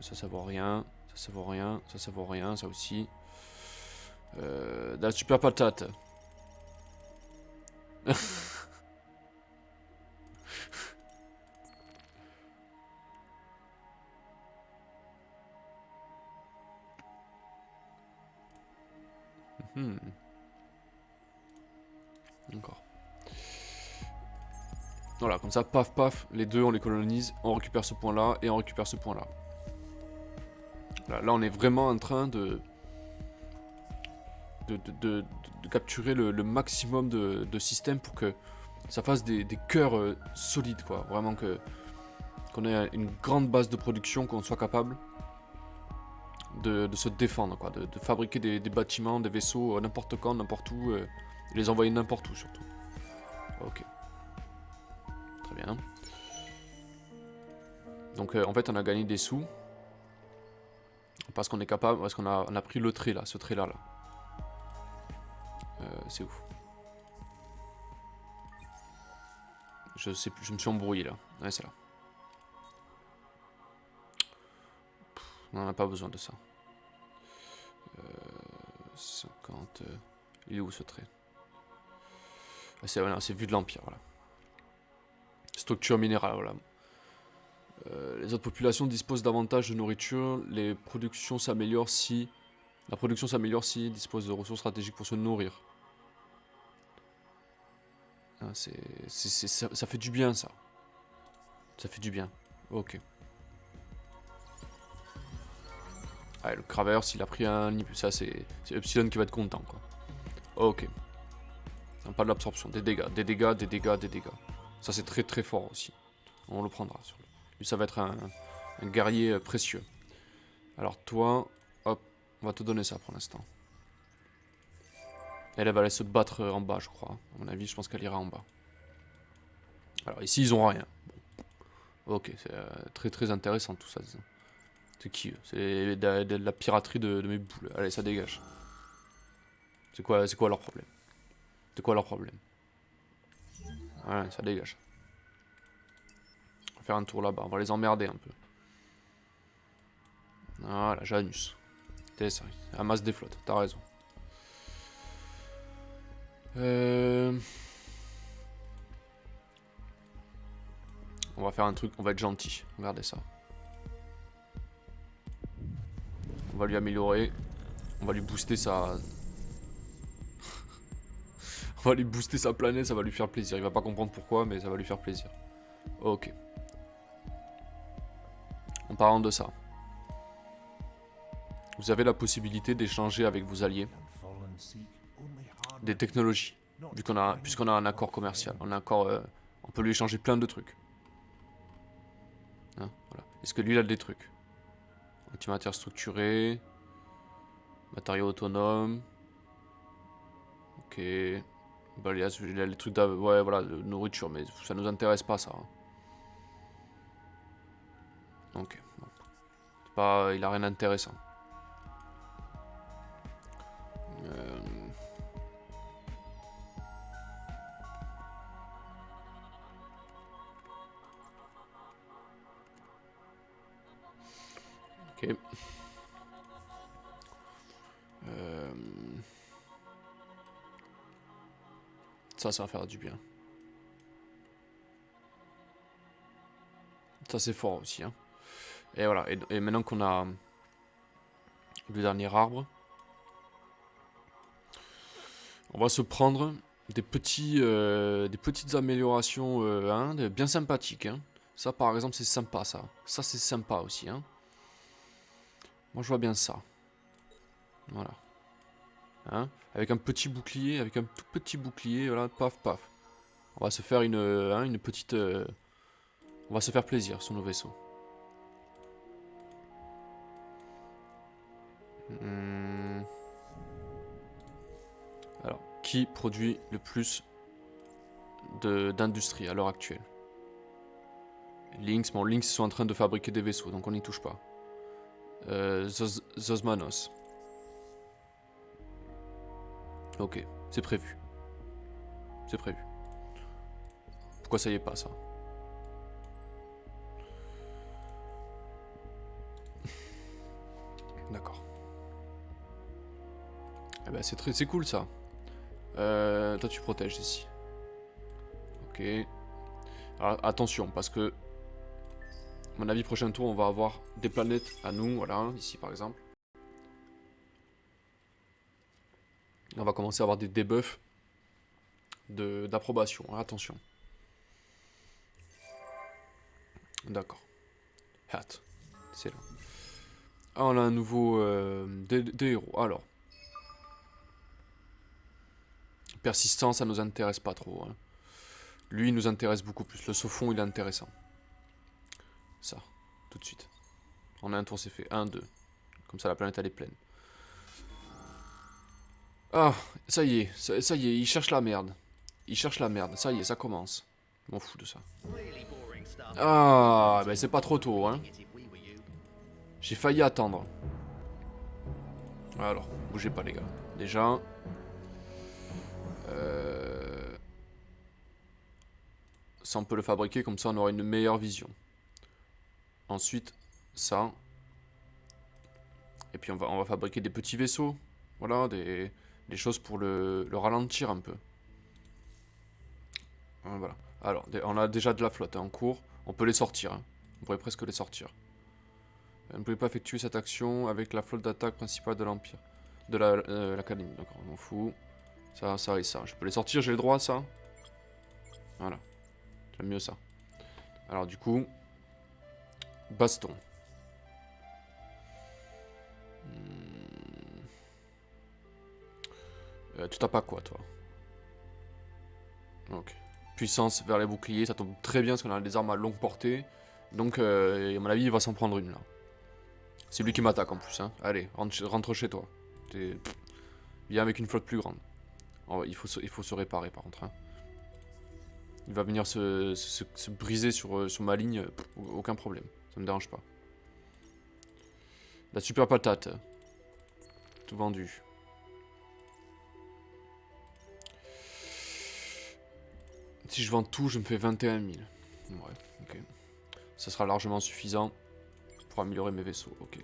[SPEAKER 1] Ça vaut rien. Ça vaut rien. Ça vaut rien. Ça aussi. De la super patate. D'accord. Voilà, comme ça, paf, paf, les deux, on les colonise, on récupère ce point-là, et on récupère ce point-là. Là, on est vraiment en train de capturer le maximum de systèmes pour que ça fasse des cœurs solides, quoi. Vraiment qu'on ait une grande base de production, qu'on soit capable de se défendre, quoi. De fabriquer des bâtiments, des vaisseaux, n'importe quand, n'importe où, et les envoyer n'importe où, surtout. Ok. Très bien. Donc, en fait, on a gagné des sous. Parce qu'on est capable, parce qu'on a pris le trait, là, ce trait-là, là. C'est ouf. Je sais plus, je me suis embrouillé, là. Ouais, c'est là. On n'en a pas besoin de ça. 50... il est où, ce trait? C'est voilà, vue de l'Empire, voilà. Structure minérale, voilà. Les autres populations disposent davantage de nourriture. La production s'améliore si disposent de ressources stratégiques pour se nourrir. Ah, ça fait du bien, ça. Ça fait du bien. Ok. Ah, le Cravers, s'il a pris un niveau, ça c'est Epsilon qui va être content, quoi. Ok. Non, pas de l'absorption, des dégâts, des dégâts, des dégâts, des dégâts. Ça c'est très très fort aussi. On le prendra. Lui, ça va être un guerrier précieux. Alors toi, hop, on va te donner ça pour l'instant. Elle va aller se battre en bas, je crois. À mon avis, je pense qu'elle ira en bas. Alors ici, ils ont rien. Bon. Ok, c'est très très intéressant tout ça. C'est qui? C'est de la piraterie de mes boules. Allez, ça dégage. C'est quoi leur problème? C'est quoi leur problème? Ouais, ça dégage. On va faire un tour là-bas, on va les emmerder un peu. Voilà, Janus. C'est ça, amasse des flottes, t'as raison. On va faire un truc, on va être gentil. Regardez ça. On va lui améliorer. On va lui booster sa... on va lui booster sa planète, ça va lui faire plaisir. Il va pas comprendre pourquoi, mais ça va lui faire plaisir. Ok. En parlant de ça, vous avez la possibilité d'échanger avec vos alliés des technologies. Puisqu'on a un accord commercial. On peut lui échanger plein de trucs. Hein, voilà. Est-ce que lui il a des trucs? Antimatière structurée. Matériaux autonomes. Ok. Bah, il a les trucs ouais, voilà, de nourriture, mais ça nous intéresse pas, ça. Ok. Bon. Il a rien d'intéressant. Ok. Ça va faire du bien. Ça, c'est fort aussi. Hein. Et voilà. Et maintenant qu'on a le dernier arbre, on va se prendre des petites améliorations hein, bien sympathiques. Hein. Ça, par exemple, c'est sympa, ça. Ça, c'est sympa aussi. Hein. Moi, je vois bien ça. Voilà. Hein, avec un petit bouclier, avec un tout petit bouclier, voilà, paf, paf. On va se faire une petite... on va se faire plaisir sur nos vaisseaux. Alors, qui produit le plus d'industrie à l'heure actuelle? Lynx, bon, Lynx sont en train de fabriquer des vaisseaux, donc on n'y touche pas. Zosmanos. Ok, c'est prévu. C'est prévu. Pourquoi ça y est pas, ça? D'accord. Eh ben c'est cool, ça. Toi, tu protèges ici. Ok. Alors, attention, parce que... à mon avis, prochain tour, on va avoir des planètes à nous, voilà, ici par exemple. On va commencer à avoir des debuffs d'approbation. Attention. D'accord. Hat. C'est là. Ah, on a un nouveau des héros. Alors. Persistant, ça nous intéresse pas trop. Hein. Lui, il nous intéresse beaucoup plus. Le Sophon, il est intéressant. Ça, tout de suite. En un tour, c'est fait. 1, 2. Comme ça, la planète, elle est pleine. Ah, ça y est. Ça y est, il cherche la merde. Il cherche la merde. Ça y est, ça commence. Je m'en fous de ça. Ah, ben c'est pas trop tôt, hein. J'ai failli attendre. Alors, bougez pas, les gars. Déjà... ça, on peut le fabriquer, comme ça, on aura une meilleure vision. Ensuite, ça. Et puis, on va fabriquer des petits vaisseaux. Voilà, des choses pour le ralentir un peu. Voilà. Alors, on a déjà de la flotte hein, en cours. On peut les sortir. Hein. On pourrait presque les sortir. On ne pouvait pas effectuer cette action avec la flotte d'attaque principale de l'Empire. De l'Académie. D'accord, on m'en fout. Ça et ça. Je peux les sortir, j'ai le droit à ça. Voilà. J'aime mieux ça. Alors du coup... Baston. Tu tapes pas quoi, toi? Ok. Puissance vers les boucliers, ça tombe très bien parce qu'on a des armes à longue portée. Donc, à mon avis, il va s'en prendre une, là. C'est lui qui m'attaque, en plus, hein. Allez, rentre chez toi. Viens avec une flotte plus grande. Oh, il faut se réparer, par contre, hein. Il va venir se briser sur ma ligne, aucun problème. Ça me dérange pas. La super patate. Tout vendu. Si je vends tout, je me fais 21 000. Ouais, ok. Ça sera largement suffisant pour améliorer mes vaisseaux. Ok.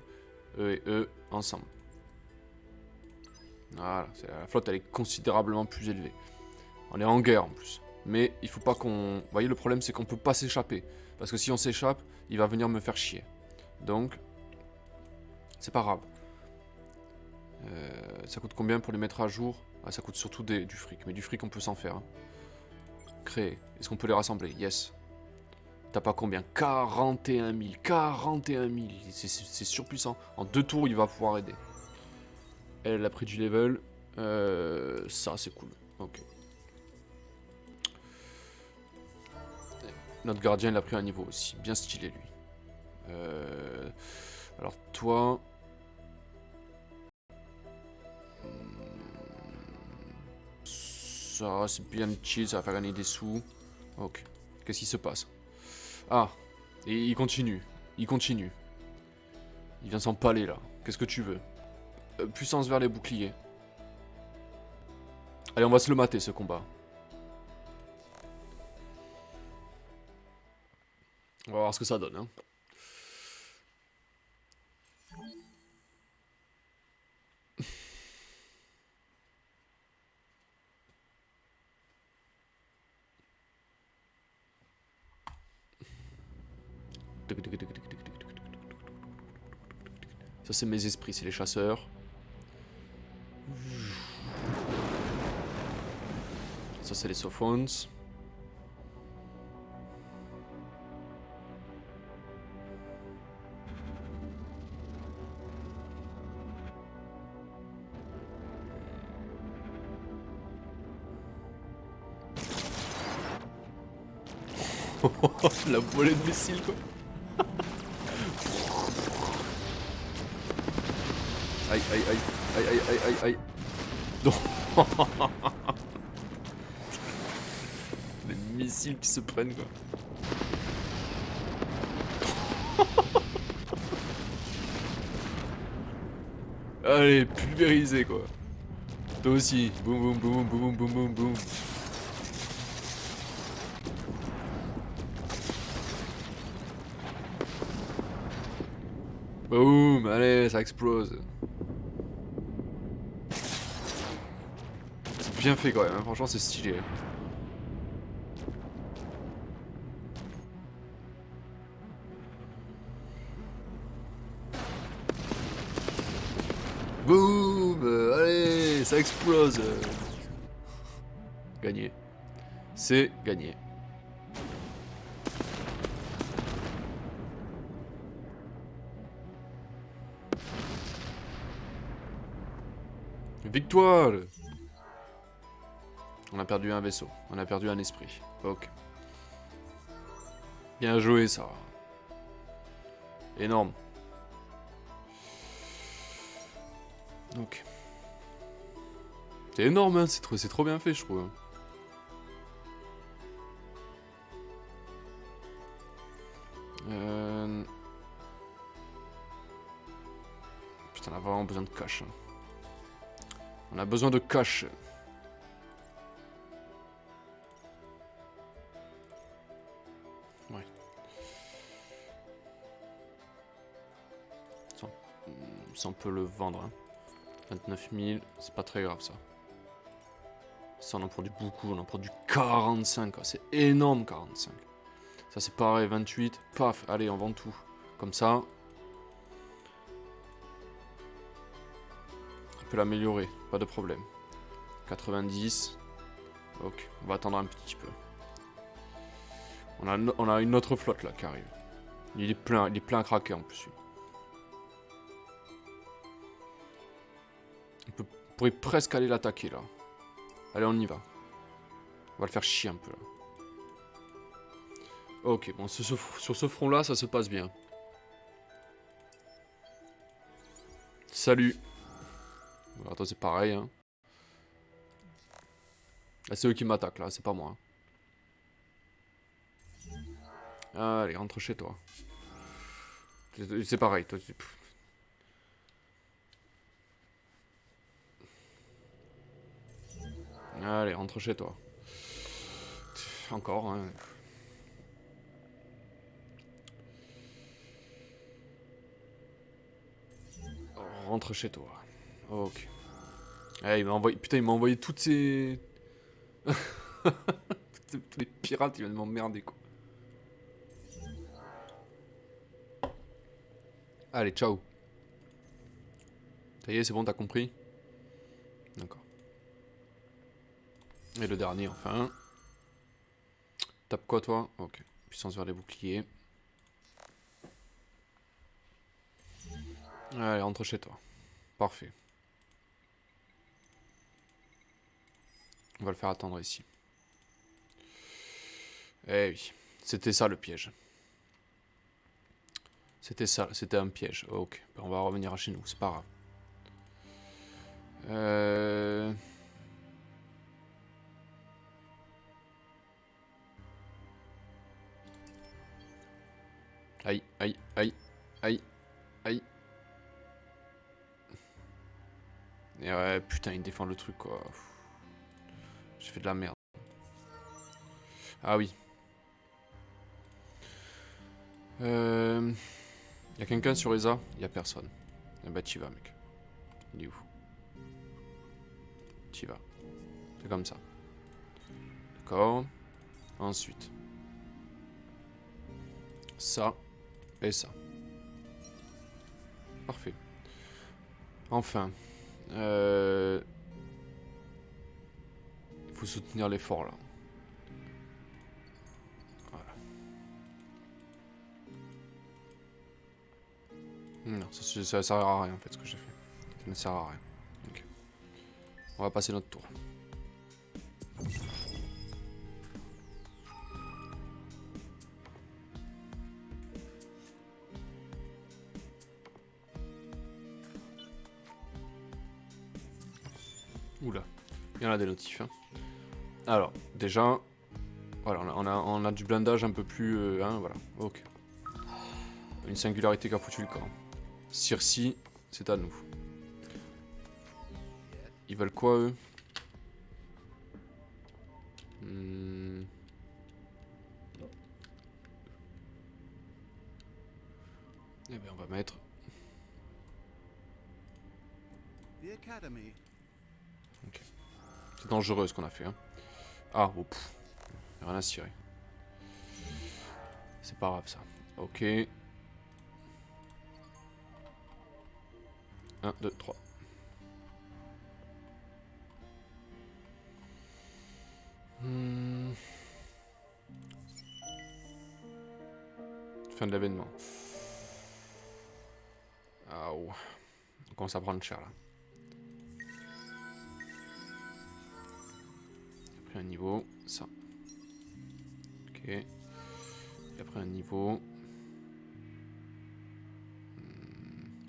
[SPEAKER 1] Eux et eux, ensemble. Voilà, la flotte, elle est considérablement plus élevée. On est en guerre, en plus. Mais il faut pas qu'on... Vous voyez, le problème, c'est qu'on peut pas s'échapper. Parce que si on s'échappe, il va venir me faire chier. Donc, c'est pas grave. Ça coûte combien pour les mettre à jour? Ah, ça coûte surtout du fric. Mais du fric, on peut s'en faire. Hein. Créer. Est-ce qu'on peut les rassembler? Yes. T'as pas combien? 41 000. 41 000. C'est surpuissant. En 2 tours, il va pouvoir aider. Elle a pris du level. Ça, c'est cool. Ok. Notre gardien, il a pris un niveau aussi. Bien stylé, lui. Alors, toi... Ça, c'est bien chill, ça va faire gagner des sous. Ok. Qu'est-ce qui se passe? Ah. Et il continue. Il continue. Il vient s'empaler, là. Qu'est-ce que tu veux? Puissance vers les boucliers. Allez, on va se le mater, ce combat. On va voir ce que ça donne, hein. Ça, c'est mes esprits, c'est les chasseurs. Ça, c'est les Sophons. La volée de missiles, quoi. Aïe, aïe, aïe, aïe, aïe, aïe, aïe, aïe. Non. Les missiles qui se prennent, quoi. Allez, pulvérisé, quoi. Toi aussi. Boum, boum, boum, boum, boum, boum, boum. Boum, allez, ça explose. C'est bien fait quand même, hein. Franchement c'est stylé. Boum, allez, ça explose. Gagné. C'est gagné. Victoire! On a perdu un vaisseau. On a perdu un esprit. Ok. Bien joué, ça. Énorme. Ok. C'est énorme, hein. C'est trop bien fait, je trouve. Putain, on a vraiment besoin de cash. Hein. On a besoin de cash. Ouais. Ça, on peut le vendre. Hein. 29 000, c'est pas très grave ça. Ça, on en produit beaucoup. On en produit 45. C'est énorme, 45. Ça, c'est pareil, 28. Paf, allez, on vend tout. Comme ça. On peut l'améliorer, pas de problème. 90. Ok, on va attendre un petit peu. On a une autre flotte là qui arrive. Il est plein à craquer en plus. On pourrait presque aller l'attaquer là. Allez, on y va. On va le faire chier un peu là. Ok, bon, sur ce front là, ça se passe bien. Salut. Alors, toi, c'est pareil. Hein. Là, c'est eux qui m'attaquent là, c'est pas moi. Hein. Allez, rentre chez toi. C'est pareil, toi. Allez, rentre chez toi. Encore, hein. Rentre chez toi. Ok. Eh, putain, il m'a envoyé toutes ces... tous les pirates, ils viennent m'emmerder, quoi. Allez, ciao. Ça y est, c'est bon, t'as compris? D'accord. Et le dernier, enfin. Tape quoi, toi? Ok. Puissance vers les boucliers. Allez, rentre chez toi. Parfait. On va le faire attendre ici. Eh oui. C'était ça, le piège. C'était ça, c'était un piège. Ok. On va revenir à chez nous, c'est pas grave. Aïe, aïe, aïe, aïe, aïe. Et ouais, putain, il défend le truc, quoi. J'ai fait de la merde. Ah oui. Y'a quelqu'un sur ESA? Y'a personne. Eh bah, t'y vas, mec. Il est où? T'y vas. C'est comme ça. D'accord. Ensuite. Ça. Et ça. Parfait. Enfin. Il faut soutenir l'effort, là. Voilà. Non, ça sert à rien, en fait, ce que j'ai fait. Ça ne sert à rien. Ok. On va passer notre tour. Oula, il y en a des notifs. Hein. Alors, déjà, voilà, on a du blindage un peu plus... hein, voilà, ok. Une singularité qui a foutu le camp. Circe, c'est à nous. Ils veulent quoi, eux? Eh bien, on va mettre... Ok. C'est dangereux ce qu'on a fait. Hein. Ah, oh, pff. Rien à cirer. C'est pas grave ça. Ok. 1, 2, 3. Fin de l'événement. Ah oh. On commence à prendre cher là. Il a pris un niveau. Ça. Ok. Il a pris un niveau.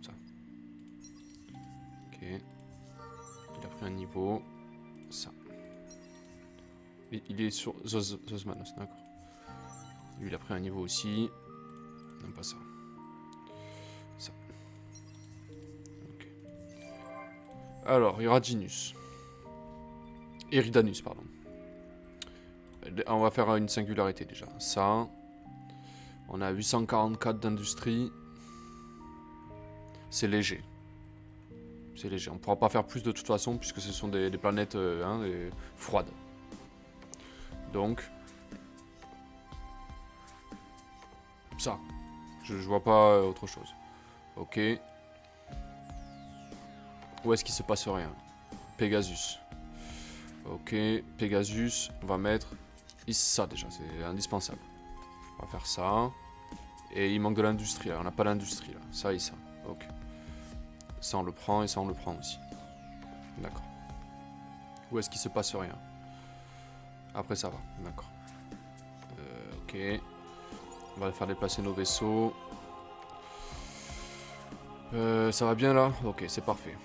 [SPEAKER 1] Ça. Ok. Il a pris un niveau. Ça. Il est sur Zosmanos, d'accord. Lui, il a pris un niveau aussi. Non, pas ça. Ça. Ok. Alors, Iradinus. Eridanus, pardon. On va faire une singularité déjà. Ça. On a 844 d'industrie. C'est léger. C'est léger. On ne pourra pas faire plus de toute façon puisque ce sont des planètes froides. Donc. Ça. Je vois pas autre chose. Ok. Où est-ce qu'il se passe rien? Pegasus. Ok. Pegasus. On va mettre ça déjà. C'est indispensable. On va faire ça. Et il manque de l'industrie là. On n'a pas l'industrie là. Ça et ça. Ok. Ça on le prend et ça on le prend aussi. D'accord. Où est-ce qu'il se passe rien? Après ça va. D'accord. Ok. On va faire déplacer nos vaisseaux. Ça va bien là? Ok, c'est parfait.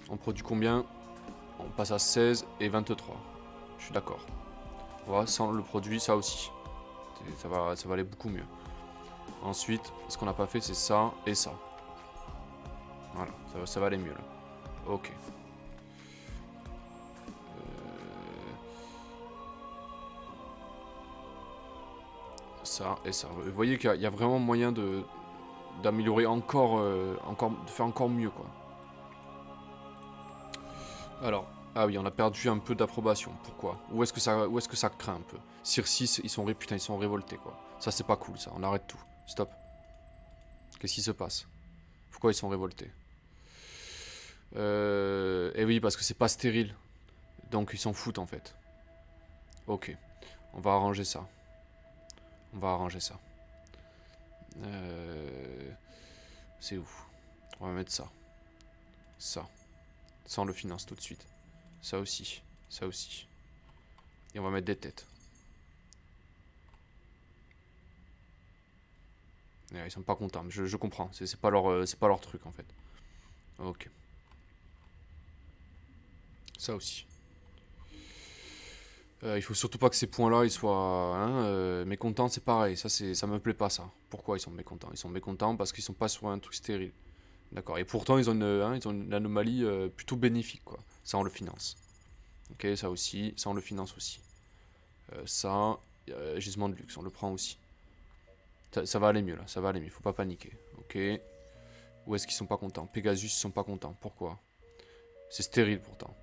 [SPEAKER 1] On produit combien? On passe à 16 et 23. Je suis d'accord. Voilà, sans le produit, ça aussi. Ça va aller beaucoup mieux. Ensuite, ce qu'on n'a pas fait, c'est ça et ça. Voilà, ça va aller mieux là. Ok. Ça et ça. Vous voyez qu'il y a vraiment moyen d'améliorer encore, de faire encore mieux quoi. Alors, ah oui, on a perdu un peu d'approbation. Pourquoi? Où est-ce que ça craint un peu? Circe, ils sont révoltés quoi. Ça c'est pas cool ça. On arrête tout. Stop. Qu'est-ce qui se passe? Pourquoi ils sont révoltés? Eh oui, parce que c'est pas stérile. Donc ils s'en foutent en fait. Ok. On va arranger ça. On va arranger ça. C'est où? On va mettre ça. Ça. Ça on le finance tout de suite. Ça aussi. Ça aussi. Et on va mettre des têtes. Et ils sont pas contents. Mais je comprends. C'est pas leur truc en fait. Ok. Ça aussi. Il faut surtout pas que ces points-là ils soient mécontents, c'est pareil. Ça me plaît pas ça. Pourquoi ils sont mécontents? Ils sont mécontents parce qu'ils sont pas sur un truc stérile. D'accord. Et pourtant ils ont une anomalie plutôt bénéfique quoi. Ça on le finance. Ok, ça aussi, ça on le finance aussi. Ça, gisement de luxe, on le prend aussi. Ça va aller mieux là, ça va aller mieux. Faut pas paniquer. Ok. Où est-ce qu'ils sont pas contents? Pegasus ils sont pas contents. Pourquoi? C'est stérile pourtant.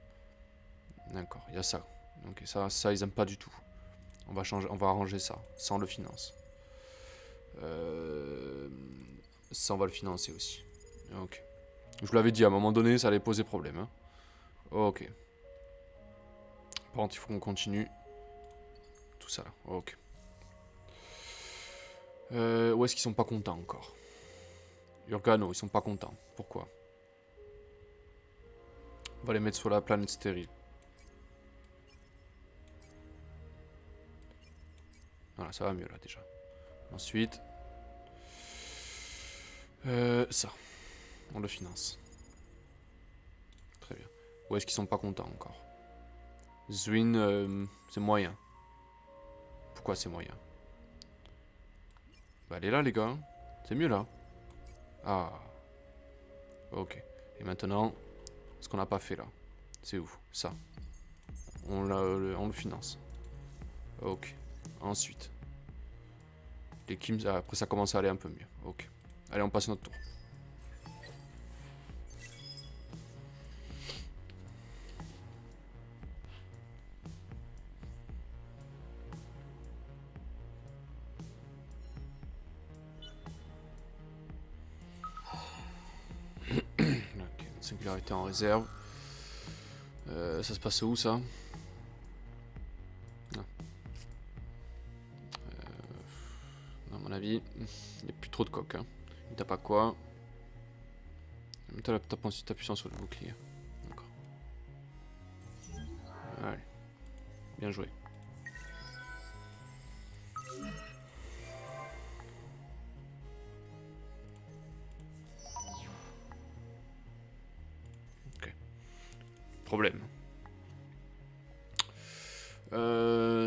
[SPEAKER 1] D'accord. Il y a ça. Ok, ça ils aiment pas du tout. On va arranger ça. Ça on le finance. Ça on va le financer aussi. Ok. Je vous l'avais dit, à un moment donné, ça allait poser problème. Hein. Ok. Par contre, il faut qu'on continue. Tout ça là. Ok. Où est-ce qu'ils sont pas contents encore? Urgano, ils sont pas contents. Pourquoi? On va les mettre sur la planète stérile. Voilà, ça va mieux là déjà. Ensuite, ça, on le finance. Très bien. Où est-ce qu'ils sont pas contents encore? Zwin, c'est moyen. Pourquoi c'est moyen? Bah allez là les gars, c'est mieux là. Ah, ok. Et maintenant, ce qu'on n'a pas fait là, c'est où? Ça. On le finance. Ok. Ensuite, les Kims, après ça commence à aller un peu mieux. Ok. Allez, on passe notre tour. Ok, singularité en réserve. Ça se passe où ça? Non, avis, il n'y a plus trop de coq. Hein. Il tape pas quoi. T'as puissance sur le bouclier. D'accord. Allez. Bien joué. Ok. Problème.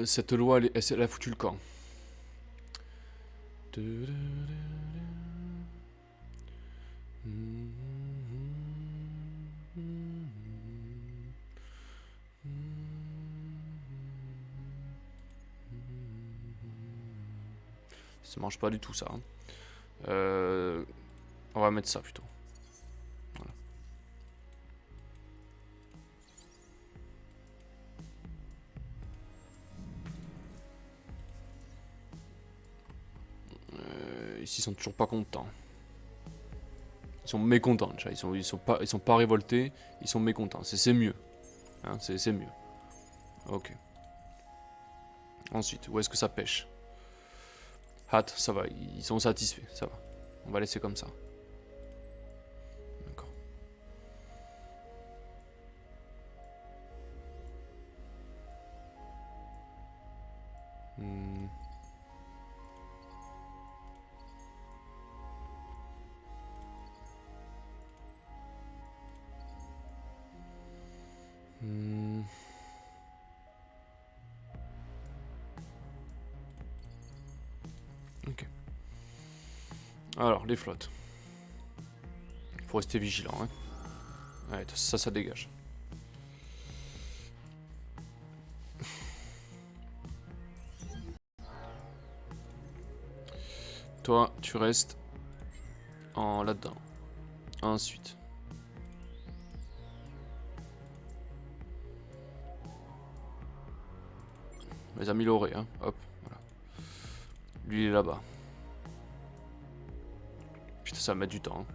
[SPEAKER 1] Cette loi, elle a foutu le camp. Ça mange pas du tout ça. Hein. On va mettre ça plutôt. Voilà. Ici ils sont toujours pas contents. Ils sont mécontents déjà. Ils sont pas révoltés. Ils sont mécontents. C'est mieux. Hein, c'est mieux. Ok. Ensuite, où est-ce que ça pêche? Hâte, ça va. Ils sont satisfaits. Ça va. On va laisser comme ça. D'accord. Hmm. Hmm. Ok. Alors, les flottes. Faut rester vigilant, hein. Ouais, ça dégage. Toi, tu restes en là-dedans. Ensuite. On les a mis l'oré, hein. Hop, voilà. Lui, il est là-bas. Putain, ça va mettre du temps. Hein.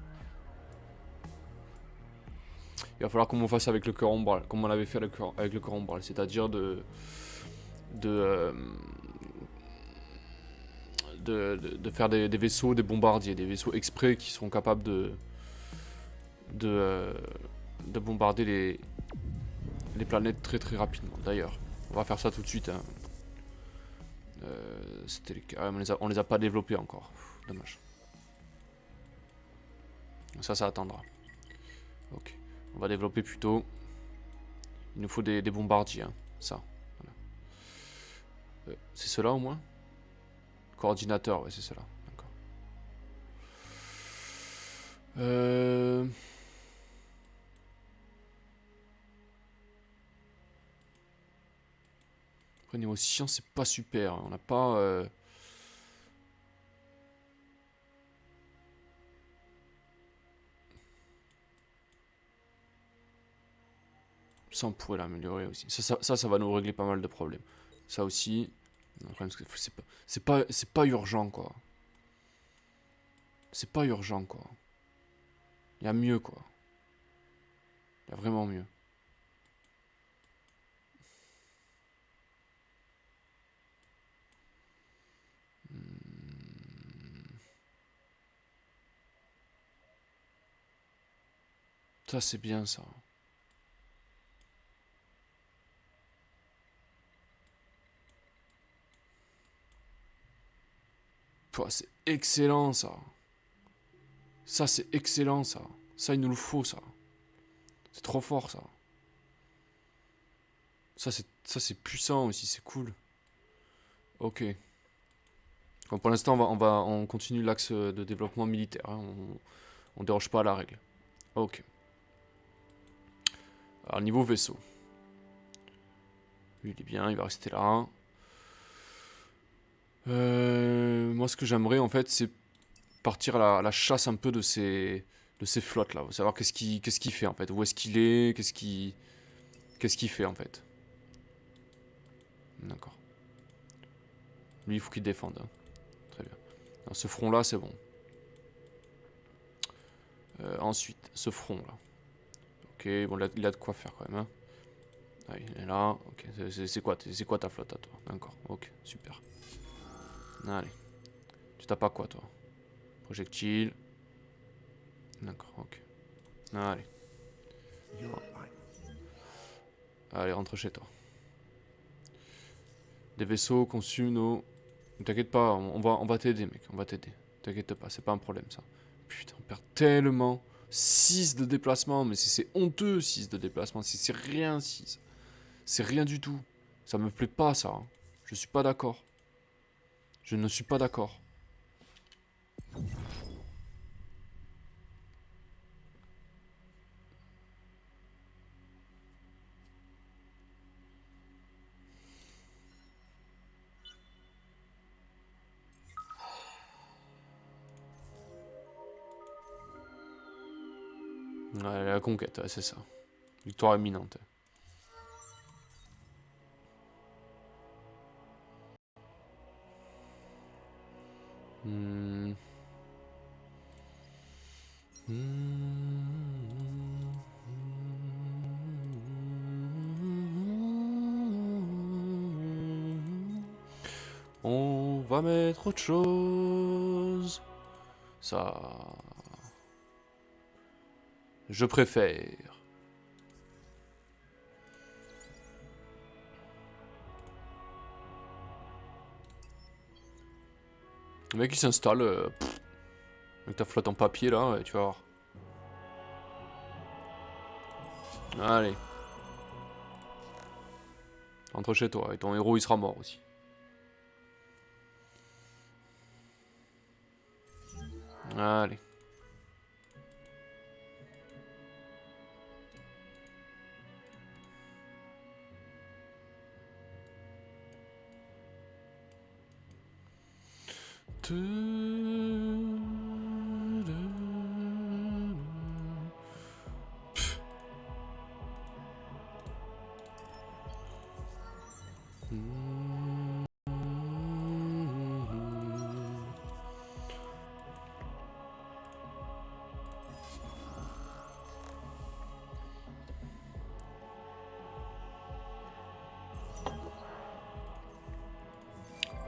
[SPEAKER 1] Il va falloir qu'on fasse avec le cœur ombral, comme on avait fait avec le cœur ombral, c'est-à-dire de faire des vaisseaux, des bombardiers, des vaisseaux exprès qui seront capables de bombarder les planètes très très rapidement. D'ailleurs, on va faire ça tout de suite. Hein. C'était les cas. On les a pas développés encore. Dommage. Ça attendra. Ok. On va développer plutôt. Il nous faut des bombardiers. Hein. Ça. Voilà. C'est cela au moins? Coordinateur, ouais, c'est cela. D'accord. Après, niveau science, c'est pas super. On n'a pas. Ça, on pourrait l'améliorer aussi. Ça va nous régler pas mal de problèmes. Ça aussi. Le problème, c'est pas urgent, quoi. C'est pas urgent, quoi. Il y a mieux, quoi. Il y a vraiment mieux. Ça, c'est bien, ça. C'est excellent, ça. Ça, c'est excellent, ça. Ça, il nous le faut, ça. C'est trop fort, ça. Ça, c'est puissant aussi, c'est cool. Ok. Donc, pour l'instant, on continue l'axe de développement militaire. Hein. On déroge pas à la règle. Ok. Alors, niveau vaisseau. Lui, il est bien, il va rester là. Moi, ce que j'aimerais, en fait, c'est partir à la chasse un peu de ces flottes là, savoir qu'est-ce qu'il fait en fait, où est-ce qu'il est, qu'est-ce qu'il fait en fait. D'accord. Lui il faut qu'il défende. Hein. Très bien. Alors, ce front là c'est bon. Ensuite, ce front là. Ok, bon il a de quoi faire quand même. Hein. Ah, il est là. Ok, c'est quoi ta flotte à toi? D'accord. Ok, super. Allez. Tu tapes à quoi, toi? Projectile. D'accord, ok. Allez. Allez, rentre chez toi. Des vaisseaux conçus nos... T'inquiète pas, on va t'aider, mec. On va t'aider. T'inquiète pas, c'est pas un problème, ça. Putain, on perd tellement. 6 de déplacement, mais c'est honteux, 6 de déplacement. C'est rien, 6. C'est rien du tout. Ça me plaît pas, ça. Hein. Je suis pas d'accord. Je ne suis pas d'accord. Ouais, la conquête, ouais, c'est ça. Victoire imminente. Hmm. On va mettre autre chose. Ça... Je préfère. Le mec il s'installe avec ta flotte en papier là, et tu vas voir. Allez. Rentre chez toi, et ton héros il sera mort aussi. Allez.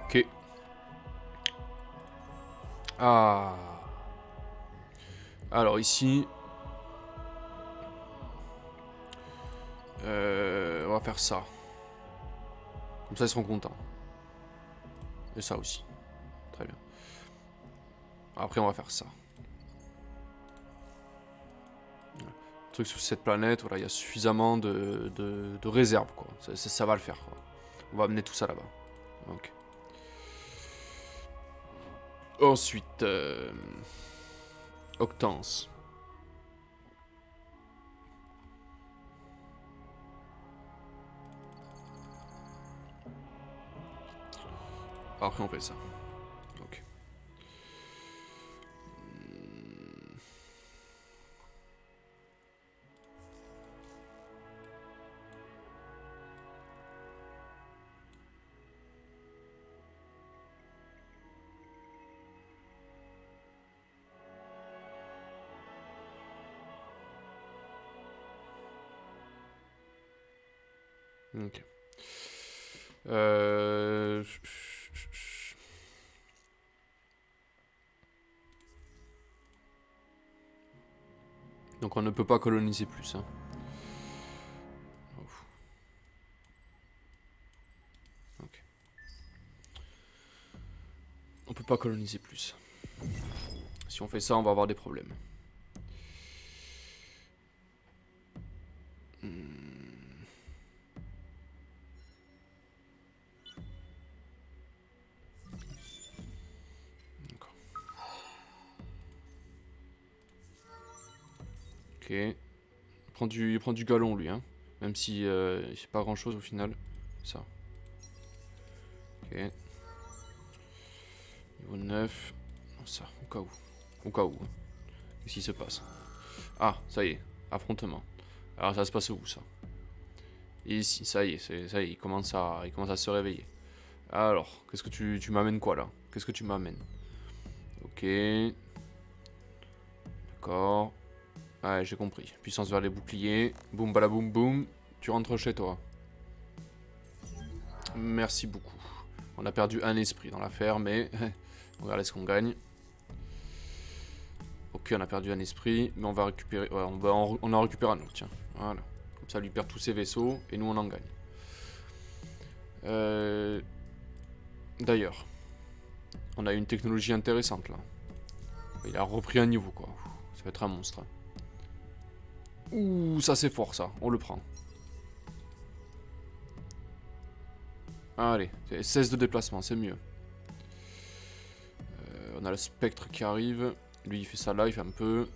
[SPEAKER 1] Ok. Ah. Alors ici... on va faire ça. Comme ça ils seront contents. Et ça aussi. Très bien. Après on va faire ça. Le truc sur cette planète, voilà, il y a suffisamment de réserves, quoi. Ça va le faire, quoi. On va amener tout ça là-bas. Ok. Ensuite, Octance. Après on fait ça. Ok. Ok. Donc on ne peut pas coloniser plus. Hein. Ok. On peut pas coloniser plus. Si on fait ça, on va avoir des problèmes. Ok. Il prend du galon lui, hein. Même si il fait pas grand chose au final. Ça. Ok. Niveau 9. Ça, au cas où. Au cas où. Hein. Qu'est-ce qui se passe? Ah, ça y est. Affrontement. Alors ça se passe où ça? Ici, ça y est, ça y est, il commence à se réveiller. Alors, qu'est-ce que tu m'amènes quoi là? Qu'est-ce que tu m'amènes? Ok. D'accord. Ouais, j'ai compris. Puissance vers les boucliers. Boum balaboum boum. Tu rentres chez toi. Merci beaucoup. On a perdu un esprit dans l'affaire, mais Regardez ce qu'on gagne. Ok, on a perdu un esprit, mais on va récupérer... Ouais, on en récupère un autre, tiens. Voilà. Comme ça, lui perd tous ses vaisseaux, et nous, on en gagne. D'ailleurs, on a une technologie intéressante, là. Il a repris un niveau, quoi. Ça va être un monstre. Ouh, ça c'est fort, ça. On le prend. Allez, 16 de déplacement, c'est mieux. On a le spectre qui arrive. Lui, il fait ça là, il fait un peu.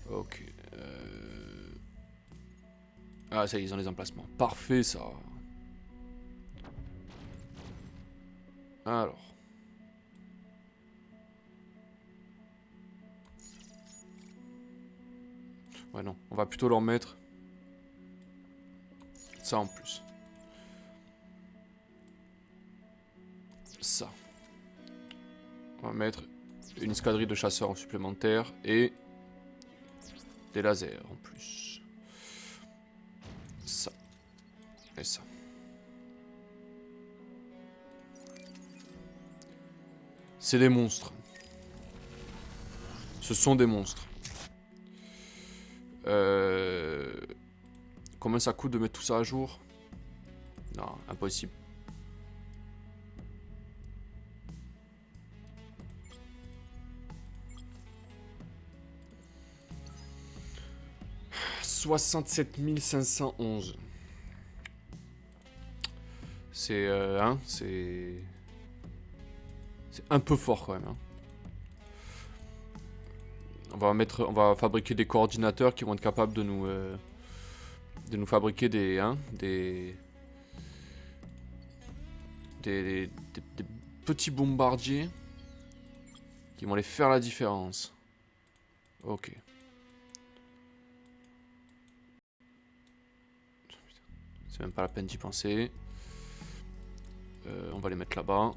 [SPEAKER 1] Ok. Ah, ça y est, ils ont les emplacements. Parfait, ça. Alors. Ouais, non. On va plutôt leur mettre ça en plus. Ça. On va mettre une escadrille de chasseurs supplémentaires et des lasers en plus. Ça. Et ça. C'est des monstres. Ce sont des monstres. Combien ça coûte de mettre tout ça à jour? Non, impossible. « 67 511. » C'est... hein, c'est un peu fort quand même. Hein. On va fabriquer des coordinateurs qui vont être capables de nous fabriquer des petits bombardiers qui vont les faire la différence. Ok. C'est même pas la peine d'y penser. On va les mettre là-bas.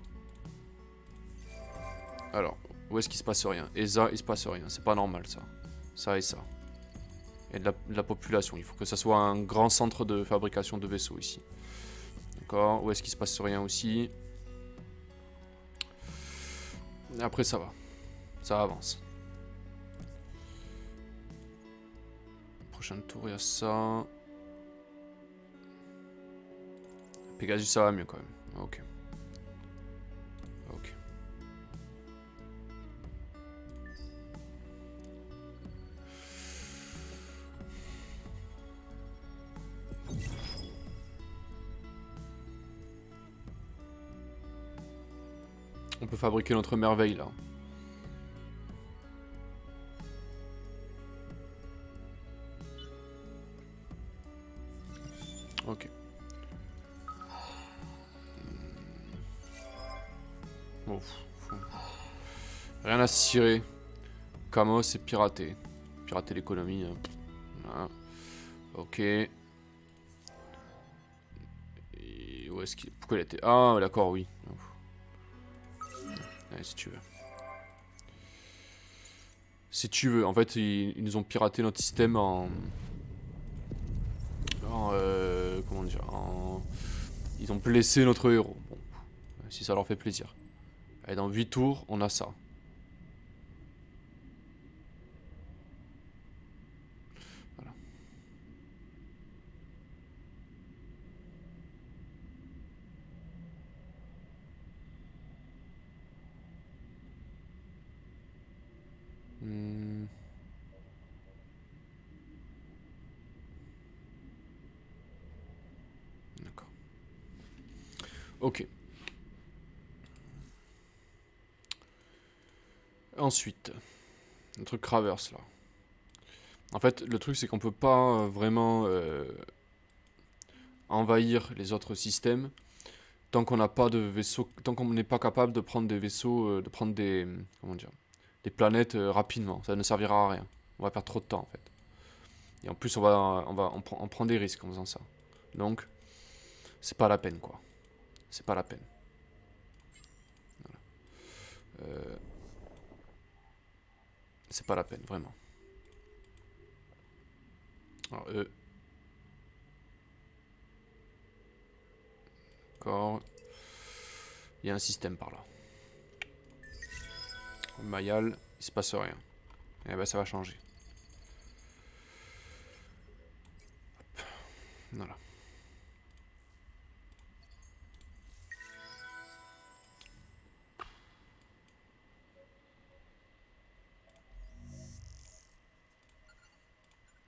[SPEAKER 1] Alors, où est-ce qu'il se passe rien? Et ça, il se passe rien. C'est pas normal, ça. Ça et ça. Et de la population. Il faut que ça soit un grand centre de fabrication de vaisseaux ici. D'accord. Où est-ce qu'il se passe rien aussi? Et après, ça va. Ça avance. Prochain tour, il y a ça. Pegasus, ça va mieux quand même. Ok. Ok. On peut fabriquer notre merveille là. Ok. Bon, rien à cirer. Camos et pirater. Pirater l'économie. Hein. Voilà. Ok. Et où est-ce qu'il... Pourquoi il était... Ah, d'accord, oui. Allez, si tu veux. Si tu veux. En fait, ils nous ont piraté notre système en comment dire Ils ont blessé notre héros. Bon, si ça leur fait plaisir. Allez, dans 8 tours, on a ça. Voilà. D'accord. Ok. Ensuite, notre Cravers là. En fait, le truc c'est qu'on peut pas vraiment envahir les autres systèmes tant qu'on n'a pas de vaisseau, tant qu'on n'est pas capable de prendre des vaisseaux, de prendre des comment dire, des planètes rapidement. Ça ne servira à rien. On va perdre trop de temps en fait. Et en plus, on prend des risques en faisant ça. Donc, c'est pas la peine quoi. C'est pas la peine. Voilà. C'est pas la peine, vraiment. Alors, D'accord. Il y a un système par là. Mayal, il se passe rien. Et ben ça va changer. Hop. Voilà.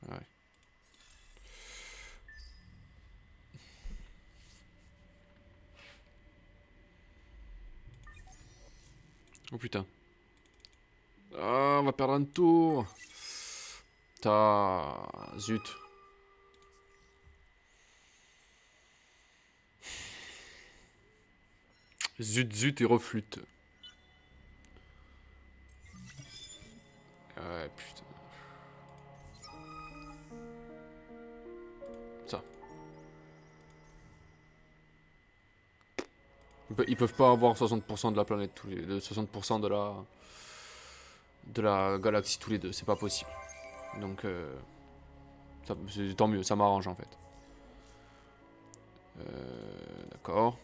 [SPEAKER 1] Ouais. Oh putain. Ah, on va perdre un tour. Zut. Zut et reflute. Ouais, putain. Ça. Ils peuvent pas avoir 60% de la planète, tous les deux, 60% de la galaxie tous les deux, c'est pas possible. Donc, tant mieux, ça m'arrange en fait. D'accord.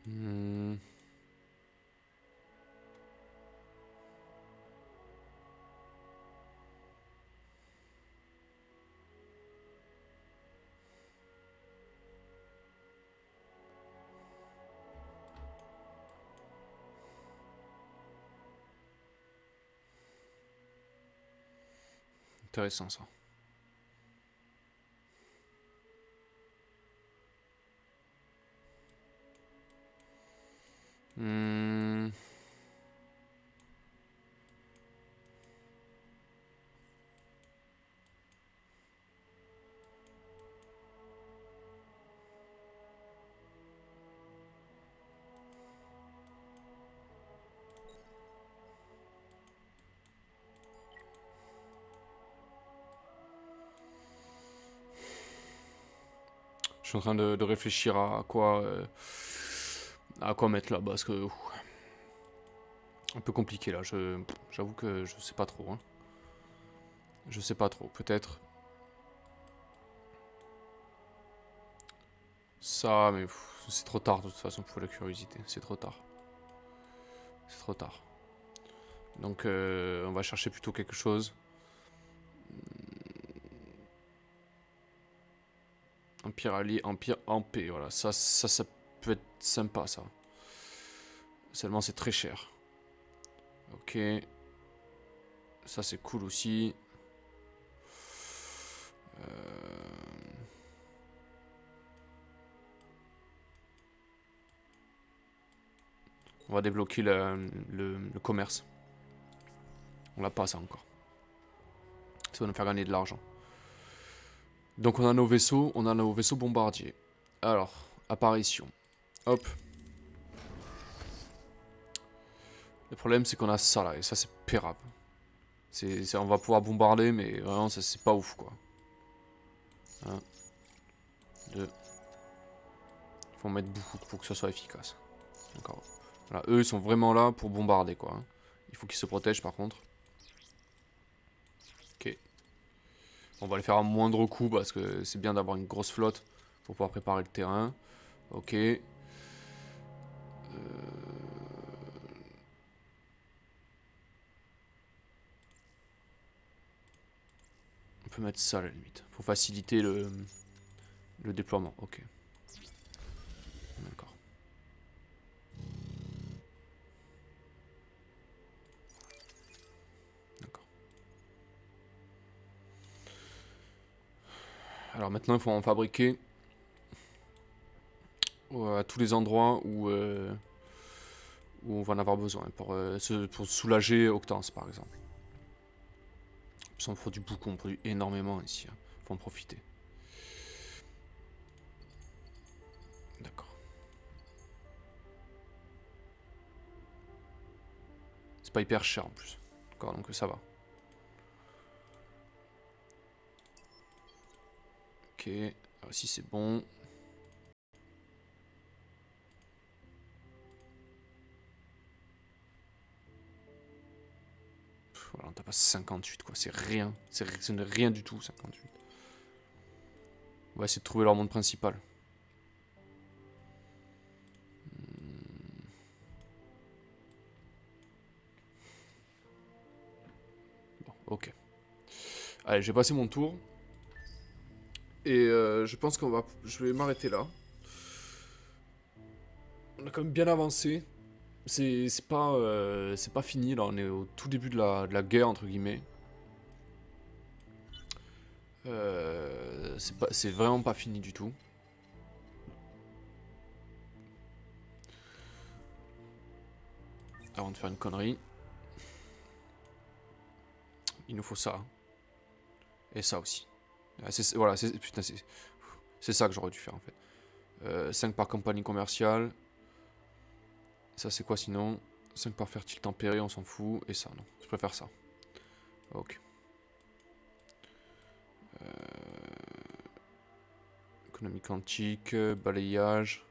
[SPEAKER 1] Hmm. Intéressant ça. Hmm. Je suis en train de réfléchir à quoi mettre là, parce que un peu compliqué là. J'avoue que je sais pas trop. Hein. Je sais pas trop. Peut-être ça, mais c'est trop tard de toute façon pour la curiosité. C'est trop tard. C'est trop tard. Donc on va chercher plutôt quelque chose. Empire allié, empire en paix. Voilà, ça peut être sympa ça. Seulement c'est très cher. Ok. Ça c'est cool aussi. On va débloquer le commerce. On l'a pas ça encore. Ça va nous faire gagner de l'argent. Donc on a nos vaisseaux bombardiers. Alors, apparition. Hop. Le problème c'est qu'on a ça là, et ça c'est pérable. On va pouvoir bombarder, mais vraiment ça c'est pas ouf quoi. 1, 2. Il faut en mettre beaucoup pour que ça soit efficace. D'accord. Voilà, eux ils sont vraiment là pour bombarder quoi. Il faut qu'ils se protègent par contre. Ok. On va les faire à moindre coût parce que c'est bien d'avoir une grosse flotte pour pouvoir préparer le terrain. Ok. On peut mettre ça à la limite pour faciliter le déploiement. Ok. D'accord. D'accord. Alors maintenant il faut en fabriquer à tous les endroits où on va en avoir besoin pour soulager Octance par exemple. On produit beaucoup, on produit énormément ici. Hein. Faut en profiter. D'accord. C'est pas hyper cher en plus. D'accord, donc ça va. Ok, alors ici c'est bon. Voilà, on tape à 58 quoi, c'est rien. Ce n'est rien du tout, 58. On va essayer de trouver leur monde principal. Bon, ok. Allez, j'ai passé mon tour. Et je pense je vais m'arrêter là. On a quand même bien avancé. C'est pas fini, là, on est au tout début de la guerre, entre guillemets. C'est vraiment pas fini du tout. Avant de faire une connerie. Il nous faut ça. Et ça aussi. Voilà, putain, c'est ça que j'aurais dû faire en fait. 5 par compagnie commerciale. Ça c'est quoi sinon? 5 par fertile tempéré, on s'en fout. Et ça, non. Je préfère ça. Ok. Économie quantique, balayage.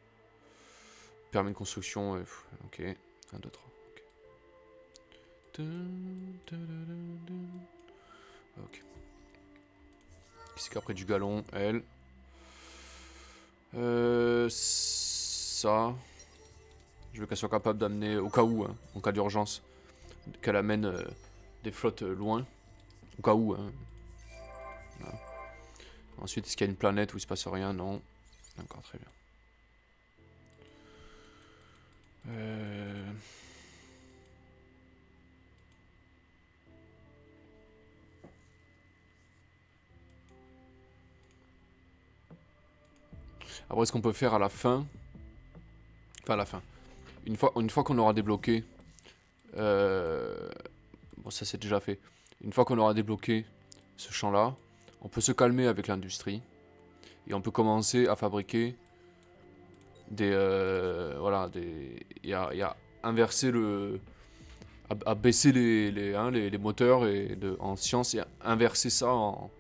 [SPEAKER 1] Permis de construction, ok. 1, 2, 3. Ok. Ok. Qu'est-ce qu'après du galon, elle. Ça. Je veux qu'elle soit capable d'amener, au cas où, hein, en cas d'urgence, qu'elle amène des flottes loin. Au cas où, hein. Voilà. Ensuite, est-ce qu'il y a une planète où il se passe rien? Non. D'accord, très bien. Après, ce qu'on peut faire à la fin... Enfin, à la fin. Une fois qu'on aura débloqué... Bon, ça c'est déjà fait. Une fois qu'on aura débloqué ce champ-là, on peut se calmer avec l'industrie. Et on peut commencer à fabriquer des... voilà, des... Et à inverser le... À baisser les moteurs en science et à inverser ça ou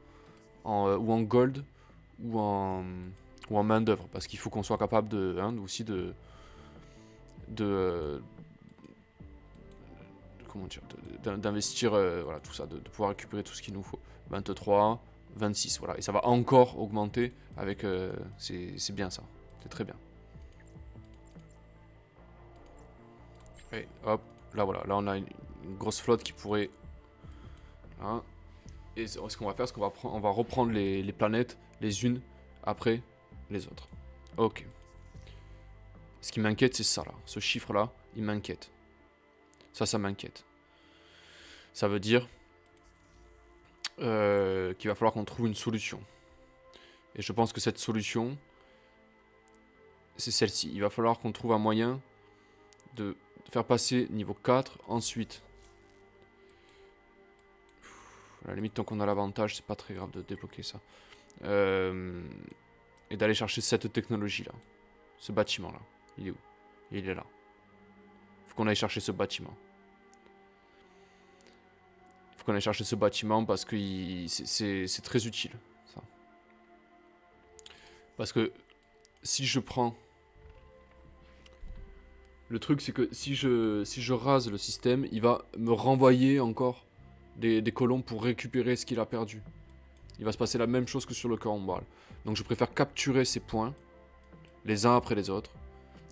[SPEAKER 1] en gold ou en main d'œuvre. Parce qu'il faut qu'on soit capable aussi de comment dire, d'investir voilà, tout ça, de pouvoir récupérer tout ce qu'il nous faut. 23, 26, voilà. Et ça va encore augmenter avec... c'est bien ça, c'est très bien. Et hop, là voilà, là on a une grosse flotte qui pourrait... Hein, et ce qu'on va faire, c'est on va reprendre les planètes les unes après les autres. Ok. Ce qui m'inquiète, c'est ça là. Ce chiffre-là, il m'inquiète. Ça m'inquiète. Ça veut dire qu'il va falloir qu'on trouve une solution. Et je pense que cette solution, c'est celle-ci. Il va falloir qu'on trouve un moyen de faire passer niveau 4. Ensuite, à la limite, tant qu'on a l'avantage, c'est pas très grave de débloquer ça. Et d'aller chercher cette technologie-là. Ce bâtiment-là. Il est où? Il est là. Faut qu'on aille chercher ce bâtiment. Faut qu'on aille chercher ce bâtiment parce que c'est très utile. Ça. Parce que si je prends... Le truc, c'est que si je rase le système, il va me renvoyer encore des colons pour récupérer ce qu'il a perdu. Il va se passer la même chose que sur le corps ombral. Donc je préfère capturer ces points, les uns après les autres.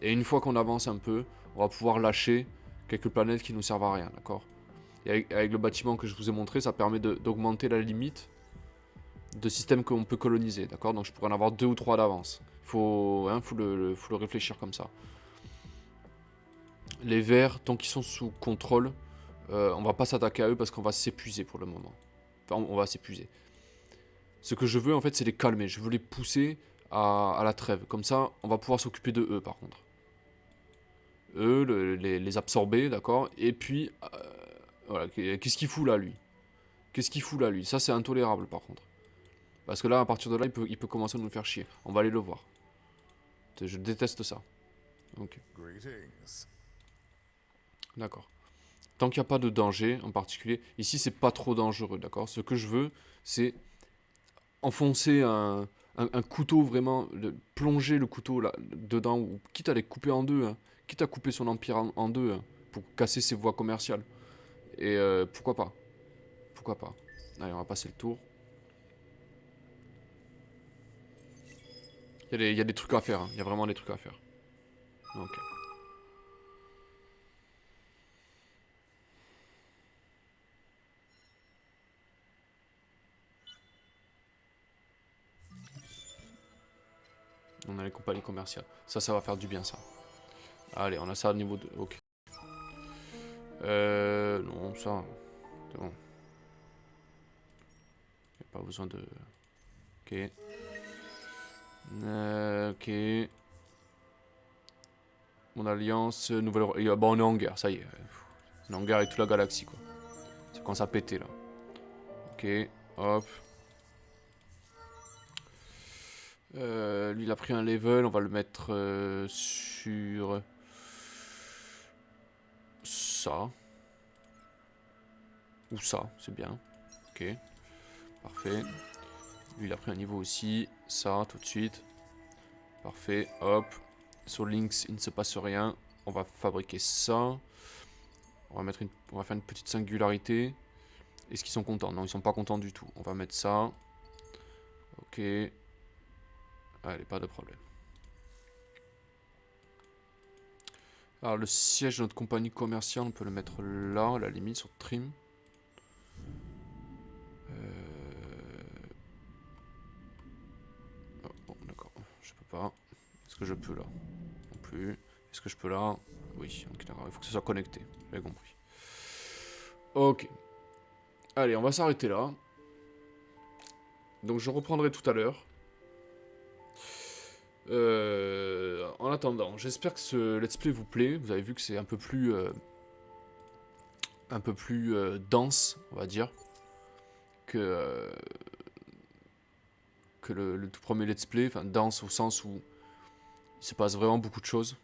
[SPEAKER 1] Et une fois qu'on avance un peu, on va pouvoir lâcher quelques planètes qui nous servent à rien, d'accord? Et avec le bâtiment que je vous ai montré, ça permet d'augmenter la limite de systèmes qu'on peut coloniser, d'accord? Donc je pourrais en avoir 2 ou 3 d'avance. Faut le réfléchir comme ça. Les verts, tant qu'ils sont sous contrôle, on va pas s'attaquer à eux parce qu'on va s'épuiser pour le moment. Enfin, on va s'épuiser. Ce que je veux en fait, c'est les calmer. Je veux les pousser à la trêve. Comme ça, on va pouvoir s'occuper de eux par contre. Eux, les absorber, d'accord? Et puis, voilà, qu'est-ce qu'il fout là, lui? Qu'est-ce qu'il fout là, lui? Ça, c'est intolérable par contre. Parce que là, à partir de là, il peut commencer à nous faire chier. On va aller le voir. Je déteste ça. Ok.
[SPEAKER 2] Greetings.
[SPEAKER 1] D'accord. Tant qu'il n'y a pas de danger en particulier, ici c'est pas trop dangereux, d'accord? Ce que je veux, c'est enfoncer un couteau vraiment, plonger le couteau là, dedans, ou quitte à les couper en deux, hein, quitte à couper son empire en deux, hein, pour casser ses voies commerciales. Et pourquoi pas? Pourquoi pas? Allez, on va passer le tour. Il y a des trucs à faire, hein. Il y a vraiment des trucs à faire. Ok. On a les compagnies commerciales. Ça va faire du bien, ça. Allez, on a ça au niveau de... Ok. Non, ça... C'est bon. Y a pas besoin de... Ok. Ok. Mon alliance, nouvelle... Bon, on est en guerre, ça y est. On est en guerre avec toute la galaxie, quoi. Ça commence à péter, là. Ok, hop. Lui, il a pris un level, on va le mettre sur... Ça. Ou ça, c'est bien. Ok, parfait. Lui, il a pris un niveau aussi. Ça, tout de suite. Parfait, hop. Sur Lynx, il ne se passe rien. On va fabriquer ça. On va faire une petite singularité. Est-ce qu'ils sont contents? Non, ils sont pas contents du tout. On va mettre ça. Ok. Allez, pas de problème. Alors, le siège de notre compagnie commerciale, on peut le mettre là, à la limite, sur Trim. Oh, bon, d'accord. Je peux pas. Est-ce que je peux là? Non plus. Est-ce que je peux là? Oui, ok, d'accord. Il faut que ce soit connecté. J'avais compris. Ok. Allez, on va s'arrêter là. Donc, je reprendrai tout à l'heure. En attendant, j'espère que ce let's play vous plaît. Vous avez vu que c'est un peu plus dense, on va dire, que le tout premier let's play. Enfin, dense au sens où il se passe vraiment beaucoup de choses.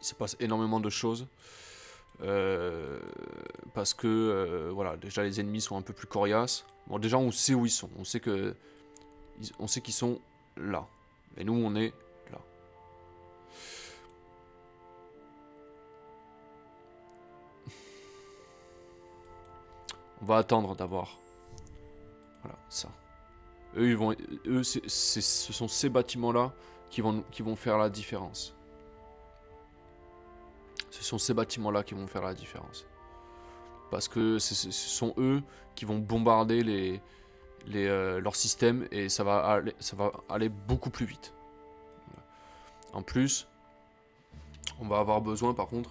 [SPEAKER 1] Il se passe énormément de choses. Parce que, voilà, déjà les ennemis sont un peu plus coriaces. Bon, déjà on sait où ils sont. On sait qu'ils sont là. Et nous, on est là. On va attendre d'avoir... Voilà, ça. Ce sont ces bâtiments-là qui vont faire la différence. Ce sont ces bâtiments-là qui vont faire la différence. Parce que ce sont eux qui vont bombarder leur système et ça va aller beaucoup plus vite. En plus, on va avoir besoin, par contre,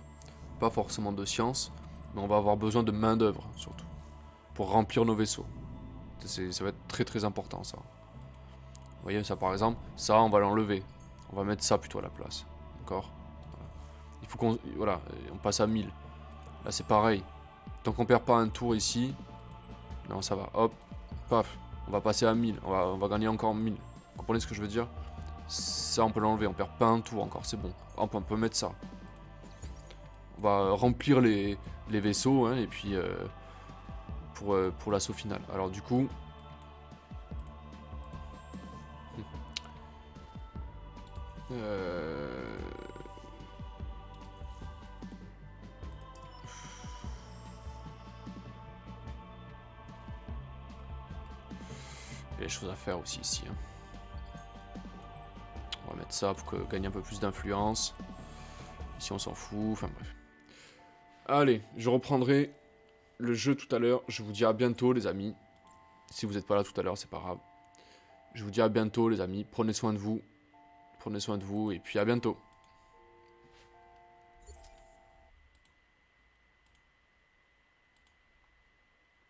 [SPEAKER 1] pas forcément de science, mais on va avoir besoin de main d'œuvre surtout, pour remplir nos vaisseaux. Ça va être très très important, ça. Vous voyez, ça par exemple, ça on va l'enlever. On va mettre ça plutôt à la place. D'accord? Voilà. Il faut qu'on... Voilà, on passe à 1000. Là c'est pareil. Tant qu'on perd pas un tour ici... Non, ça va. Hop, paf. On va passer à 1000. On va gagner encore 1000. Vous comprenez ce que je veux dire? Ça on peut l'enlever, on perd pas un tour encore, c'est bon. Hop, on peut mettre ça. On va remplir les vaisseaux, hein, et puis... pour l'assaut final. Alors du coup... Il y a des choses à faire aussi ici. Hein. On va mettre ça pour gagner un peu plus d'influence. Ici on s'en fout, enfin bref. Allez, je reprendrai le jeu tout à l'heure. Je vous dis à bientôt les amis. Si vous n'êtes pas là tout à l'heure, c'est pas grave. Je vous dis à bientôt les amis. Prenez soin de vous. Prenez soin de vous et puis à bientôt.